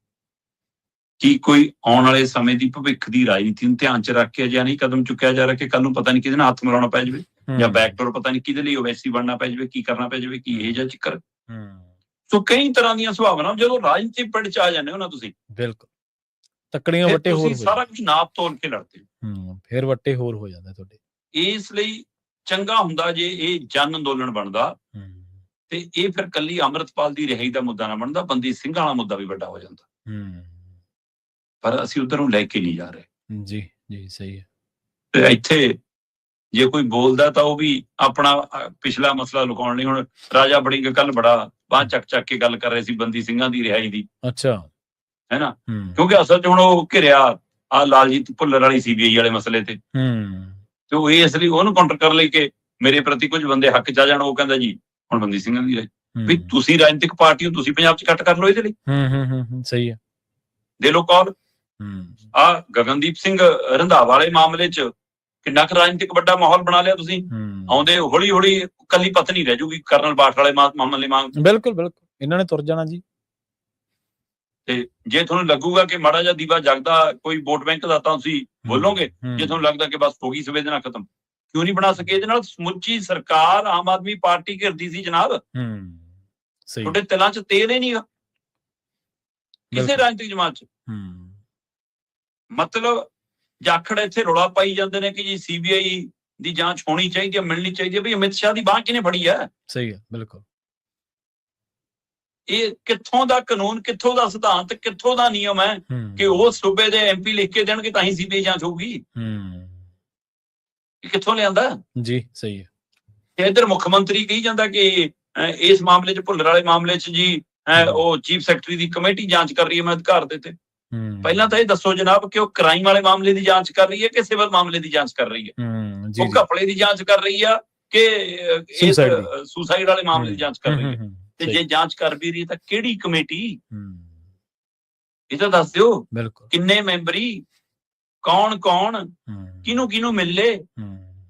ਕੀ ਕੋਈ ਆਉਣ ਵਾਲੇ ਸਮੇਂ ਦੀ ਭਵਿੱਖ ਦੀ ਰਾਜਨੀਤੀ ਨੂੰ ਧਿਆਨ 'ਚ ਰੱਖ ਕੇ ਅਜਿਹਾ ਨਹੀਂ ਕਦਮ ਚੁੱਕਿਆ ਜਾ ਰਿਹਾ ਕਿ ਕੱਲ ਨੂੰ ਪਤਾ ਨਹੀਂ ਕਿਹਦੇ ਨਾਲ ਹੱਥ ਮਿਲਾਉਣਾ ਪੈ ਜਾਵੇ, ਜਾਂ ਬੈਕਡੋਰ ਪਤਾ ਨਹੀਂ ਕਿਹਦੇ ਲਈ ਓਵੈਸੀ ਬਣਨਾ ਪੈ ਜਾਵੇ, ਕੀ ਕਰਨਾ ਪੈ ਜਾਵੇ, ਕੀ ਇਹ ਜਿਹਾ ਚੱਕਰ? ਸੋ ਕਈ ਤਰ੍ਹਾਂ ਦੀਆਂ ਸੁਭਾਵਨਾਵਾਂ ਜਦੋਂ ਰਾਜਨੀਤੀ ਪਿੰਡ 'ਚ ਆ ਜਾਂਦੇ ਹੋ ਨਾ ਤੁਸੀਂ, ਬਿਲਕੁਲ ਤੱਕੜੀਆਂ ਵੱਟੇ ਹੋਰ ਹੋ, ਸਾਰਾ ਕੁਝ ਨਾਪ ਤੋਲ ਕੇ ਲੜਦੇ ਹੋ, ਫਿਰ ਵੱਟੇ ਹੋਰ ਹੋ ਜਾਂਦੇ ਤੁਹਾਡੇ। ਇਸ ਲਈ ਚੰਗਾ ਹੁੰਦਾ ਜੇ ਇਹ ਜਨ ਅੰਦੋਲਨ ਬਣਦਾ, ਤੇ ਇਹ ਫਿਰ ਕੱਲੀ ਅੰਮ੍ਰਿਤਪਾਲ ਦੀ ਰਿਹਾਈ ਦਾ ਮੁੱਦਾ ਨਾ ਬਣਦਾ, ਬੰਦੀ ਸਿੰਘਾਂ ਵਾਲਾ ਮੁੱਦਾ ਵੀ ਵੱਡਾ ਹੋ ਜਾਂਦਾ। ਪਰ ਅਸੀਂ ਉਧਰ ਨੂੰ ਲੈ ਕੇ ਨਹੀਂ ਜਾ ਰਹੇ। ਜੀ ਜੀ, ਸਹੀ ਹੈ। ਤੇ ਇੱਥੇ ਜੇ ਕੋਈ ਬੋਲਦਾ ਤਾਂ ਉਹ ਵੀ ਆਪਣਾ ਪਿਛਲਾ ਮਸਲਾ ਲੁਕਾਉਣ ਲਈ, ਹੁਣ ਰਾਜਾ ਬੜਿੰਗ ਕੱਲ ਬੜਾ ਬਾਂਹ ਚੱਕ ਕੇ ਗੱਲ ਕਰ ਰਹੇ ਸੀ ਬੰਦੀ ਸਿੰਘਾਂ ਦੀ ਰਿਹਾਈ ਦੀ, ਅੱਛਾ, ਹੈ ਨਾ, ਕਿਉਂਕਿ ਅਸਲ 'ਚ ਹੁਣ ਉਹ ਘਿਰਿਆ ਆ ਲਾਲਜੀਤ ਭੁੱਲਰ ਵਾਲੀ ਸੀਬੀਆਈ ਵਾਲੇ ਮਸਲੇ ਤੇ, ਤੇ ਉਹ ਇਸ ਲਈ ਉਹਨੂੰ ਕਾਊਂਟਰ ਕਰਨ ਲਈ ਕਿ ਮੇਰੇ ਪ੍ਰਤੀ ਕੁਝ ਬੰਦੇ ਹੱਕ 'ਚ ਆ ਜਾਣ, ਉਹ ਕਹਿੰਦਾ ਜੀ ਹੁਣ ਬੰਦੀ ਸਿੰਘਾਂ ਦੀ ਰਿਹਾਈ। ਵੀ ਤੁਸੀਂ ਰਾਜਨੀਤਿਕ ਪਾਰਟੀ ਹੋ, ਤੁਸੀਂ ਪੰਜਾਬ 'ਚ ਕੱਟ ਕਰ ਲਓ ਇਹਦੇ ਲਈ। ਸਹੀ ਹੈ, ਦੇ ਲੋ ਕਾਲ। ਆ ਗਗਨਦੀਪ ਸਿੰਘ ਰੰਧਾਵਾ ਵਾਲੇ ਮਾਮਲੇ 'ਚ ਕਿੰਨਾ ਕੁ ਰਾਜਨੀਤਿਕ ਵੱਡਾ ਮਾਹੌਲ ਬਣਾ ਲਿਆ ਤੁਸੀਂ। ਆਉਂਦੇ ਹੌਲੀ ਹੌਲੀ ਕੱਲੀ ਪਤਨੀ ਰਹਿ ਜੂਗੀ ਕਰਨਲ ਬਾਠ ਵਾਲੇ ਮਾਮਲੇ ਮੰਗ। ਬਿਲਕੁਲ ਬਿਲਕੁਲ, ਇਹਨਾਂ ਨੇ ਤੁਰ ਜਾਣਾ ਜੀ। ਤੇ ਜੇ ਤੁਹਾਨੂੰ ਲੱਗੂਗਾ ਕਿ ਮਾੜਾ ਜਿਹਾ ਦੀਵਾ ਜਗਦਾ ਕੋਈ ਵੋਟ ਬੈਂਕ ਦਾ, ਤਾਂ ਤੁਸੀਂ ਬੋਲੋਗੇ। ਜੇ ਤੁਹਾਨੂੰ ਲੱਗਦਾ ਕਿ ਬਸ ਹੋ ਗਈ ਸੰਵੇਦਨਾ ਖਤਮ, ਕਿਉਂ ਨਹੀਂ ਬਣਾ ਸਕੇ? ਇਹਦੇ ਨਾਲ ਸਮੁੱਚੀ ਸਰਕਾਰ ਆਮ ਆਦਮੀ ਪਾਰਟੀ ਘਿਰਦੀ ਸੀ ਜਨਾਬ। ਤੁਹਾਡੇ ਤਿਲਾਂ 'ਚ ਤੇਲ ਹੀ ਨਹੀਂ ਗਾ ਕਿਸੇ ਰਾਜਨੀਤਿਕ ਜਮਾਤ 'ਚ। ਮਤਲਬ ਜਾਖੜ ਇੱਥੇ ਰੌਲਾ ਪਾਈ ਜਾਂਦੇ ਨੇ ਕਿ ਜੀ ਸੀਬੀਆਈ ਦੀ ਜਾਂਚ ਹੋਣੀ ਚਾਹੀਦੀ ਹੈ, ਮਿਲਣੀ ਚਾਹੀਦੀ ਹੈ। ਵੀ ਅਮਿਤ ਸ਼ਾਹ ਦੀ ਬਾਂਹ ਕਿਹਨੇ ਫੜੀ ਹੈ? ਸਹੀ ਹੈ, ਬਿਲਕੁਲ। ਇਹ ਕਿੱਥੋਂ ਦਾ ਕਾਨੂੰਨ, ਕਿੱਥੋਂ ਦਾ ਸਿਧਾਂਤ, ਕਿੱਥੋਂ ਦਾ ਨਿਯਮ ਹੈ ਕਿ ਉਹ ਸੂਬੇ ਦੇ ਐਮਪੀ ਲਿਖ ਕੇ ਦੇਣਗੇ ਤਾਂ ਹੀ ਸੀਬੀਆਈ ਜਾਂਚ ਹੋਊਗੀ? ਇਹ ਕਿੱਥੋਂ ਲਿਆਂਦਾ? ਜੀ ਸਹੀ ਹੈ। ਤੇ ਇੱਧਰ ਮੁੱਖ ਮੰਤਰੀ ਕਹੀ ਜਾਂਦਾ ਕਿ ਇਸ ਮਾਮਲੇ 'ਚ, ਭੁੱਲਰ ਵਾਲੇ ਮਾਮਲੇ 'ਚ ਜੀ ਉਹ ਚੀਫ ਸੈਕਟਰੀ ਦੀ ਕਮੇਟੀ ਜਾਂਚ ਕਰ ਰਹੀ ਹੈ, ਮੈਂ ਅਧਿਕਾਰ ਦਿੱਤੇ। ਪਹਿਲਾਂ ਤਾਂ ਇਹ ਦੱਸੋ ਜਨਾਬ ਕਿ ਉਹ ਕ੍ਰਾਈਮ ਵਾਲੇ ਮਾਮਲੇ ਦੀ ਜਾਂਚ ਕਰ ਰਹੀ ਹੈ ਕਿ ਸਿਵਲ ਮਾਮਲੇ ਦੀ ਜਾਂਚ ਕਰ ਰਹੀ ਹੈ? ਉਹ ਘਪਲੇ ਦੀ ਜਾਂਚ ਕਰ ਰਹੀ ਆ ਕਿ ਸੁਸਾਈਡ ਵਾਲੇ ਮਾਮਲੇ ਦੀ ਜਾਂਚ ਕਰ ਰਹੀ ਹੈ? ਤੇ ਜੇ ਜਾਂਚ ਕਰ ਵੀ ਰਹੀ ਹੈ ਤਾਂ ਕਿਹੜੀ ਕਮੇਟੀ? ਇਹ ਤਾਂ ਦੱਸ ਦਿਓ। ਕਿੰਨੇ ਮੈਂਬਰੀ, ਕੌਣ ਕੌਣ, ਕਿਹਨੂੰ ਕਿਹਨੂੰ ਮਿਲੇ,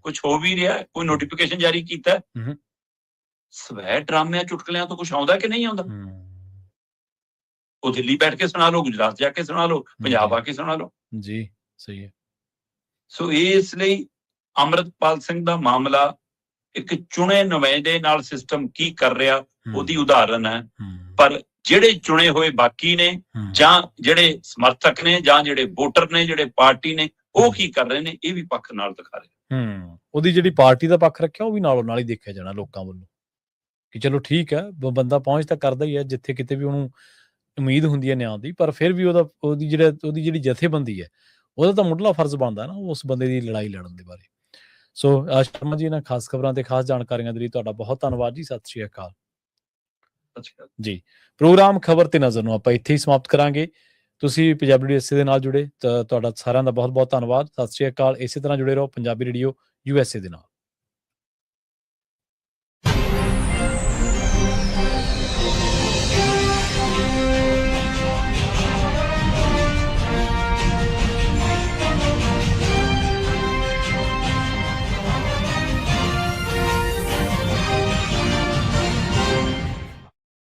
ਕੁਝ ਹੋ ਵੀ ਰਿਹਾ, ਕੋਈ ਨੋਟੀਫਿਕੇਸ਼ਨ ਜਾਰੀ ਕੀਤਾ? ਸਵੈ ਡਰਾਮਿਆਂ ਚੁਟਕਲਿਆਂ ਤੋਂ ਕੁਝ ਆਉਂਦਾ ਕਿ ਨਹੀਂ ਆਉਂਦਾ? ਉਹ ਦਿੱਲੀ ਬੈਠ ਕੇ ਸੁਣਾ ਲਓ, ਗੁਜਰਾਤ ਜਾ ਕੇ ਸੁਣਾ ਲਓ, ਪੰਜਾਬ ਆ ਕੇ ਸੁਣਾ ਲਓ। ਜੀ ਸਹੀ ਹੈ। ਸੋ ਇਸ ਲਈ ਅੰਮ੍ਰਿਤਪਾਲ ਸਿੰਘ ਦਾ ਮਾਮਲਾ ਇੱਕ ਚੁਣੇ ਨੁਮਾਇੰਦੇ ਨਾਲ ਸਿਸਟਮ ਕੀ ਕਰ ਰਿਹਾ ਉਹਦੀ ਉਦਾਹਰਨ ਹੈ। ਪਰ ਜਿਹੜੇ ਚੁਣੇ ਹੋਏ ਬਾਕੀ ਨੇ, ਜਾਂ ਜਿਹੜੇ ਸਮਰਥਕ ਨੇ, ਜਾਂ ਜਿਹੜੇ ਵੋਟਰ ਨੇ, ਜਿਹੜੇ ਪਾਰਟੀ ਨੇ, ਉਹ ਕੀ ਕਰ ਰਹੇ ਨੇ, ਇਹ ਵੀ ਪੱਖ ਨਾਲ ਦਿਖਾ ਰਹੇ। ਉਹਦੀ ਜਿਹੜੀ ਪਾਰਟੀ ਦਾ ਪੱਖ ਰੱਖਿਆ ਉਹ ਵੀ ਨਾਲੋਂ ਨਾਲ ਹੀ ਦੇਖਿਆ ਜਾਣਾ ਲੋਕਾਂ ਵੱਲੋਂ ਕਿ ਚਲੋ ਠੀਕ ਹੈ, ਬੰਦਾ ਪਹੁੰਚ ਤਾਂ ਕਰਦਾ ਹੀ ਹੈ ਜਿੱਥੇ ਕਿਤੇ ਵੀ ਉਹਨੂੰ ਉਮੀਦ ਹੁੰਦੀ ਹੈ ਨਿਆਂ ਦੀ, ਪਰ ਫਿਰ ਵੀ ਉਹਦੀ ਜਿਹੜੀ ਜਥੇਬੰਦੀ ਹੈ ਉਹਦਾ ਤਾਂ ਮੁੱਢਲਾ ਫਰਜ਼ ਬਣਦਾ ਨਾ ਉਸ ਬੰਦੇ ਦੀ ਲੜਾਈ ਲੜਨ ਦੇ ਬਾਰੇ। ਸੋ ਸ਼ਰਮਾ ਜੀ, ਇਹਨਾਂ ਖਾਸ ਖਬਰਾਂ ਤੇ ਖਾਸ ਜਾਣਕਾਰੀਆਂ ਦੇ ਲਈ ਤੁਹਾਡਾ ਬਹੁਤ ਧੰਨਵਾਦ ਜੀ। ਸਤਿ ਸ਼੍ਰੀ ਅਕਾਲ। ਸੱਚ ਗੱਲ। ਜੀ, ਪ੍ਰੋਗਰਾਮ ਖਬਰ ਤੇ ਨਜ਼ਰ ਨੂੰ ਆਪਾਂ ਇੱਥੇ ਹੀ ਸਮਾਪਤ ਕਰਾਂਗੇ। ਤੁਸੀਂ ਪੰਜਾਬੀ ਰੇਡੀਓ USA ਦੇ ਨਾਲ ਜੁੜੇ ਤਾਂ ਤੁਹਾਡਾ ਸਾਰਿਆਂ ਦਾ ਬਹੁਤ-ਬਹੁਤ ਧੰਨਵਾਦ। ਸਤਿ ਸ਼੍ਰੀ ਅਕਾਲ। ਇਸੇ ਤਰ੍ਹਾਂ ਜੁੜੇ ਰਹੋ ਪੰਜਾਬੀ ਰੇਡੀਓ USA ਦੇ ਨਾਲ।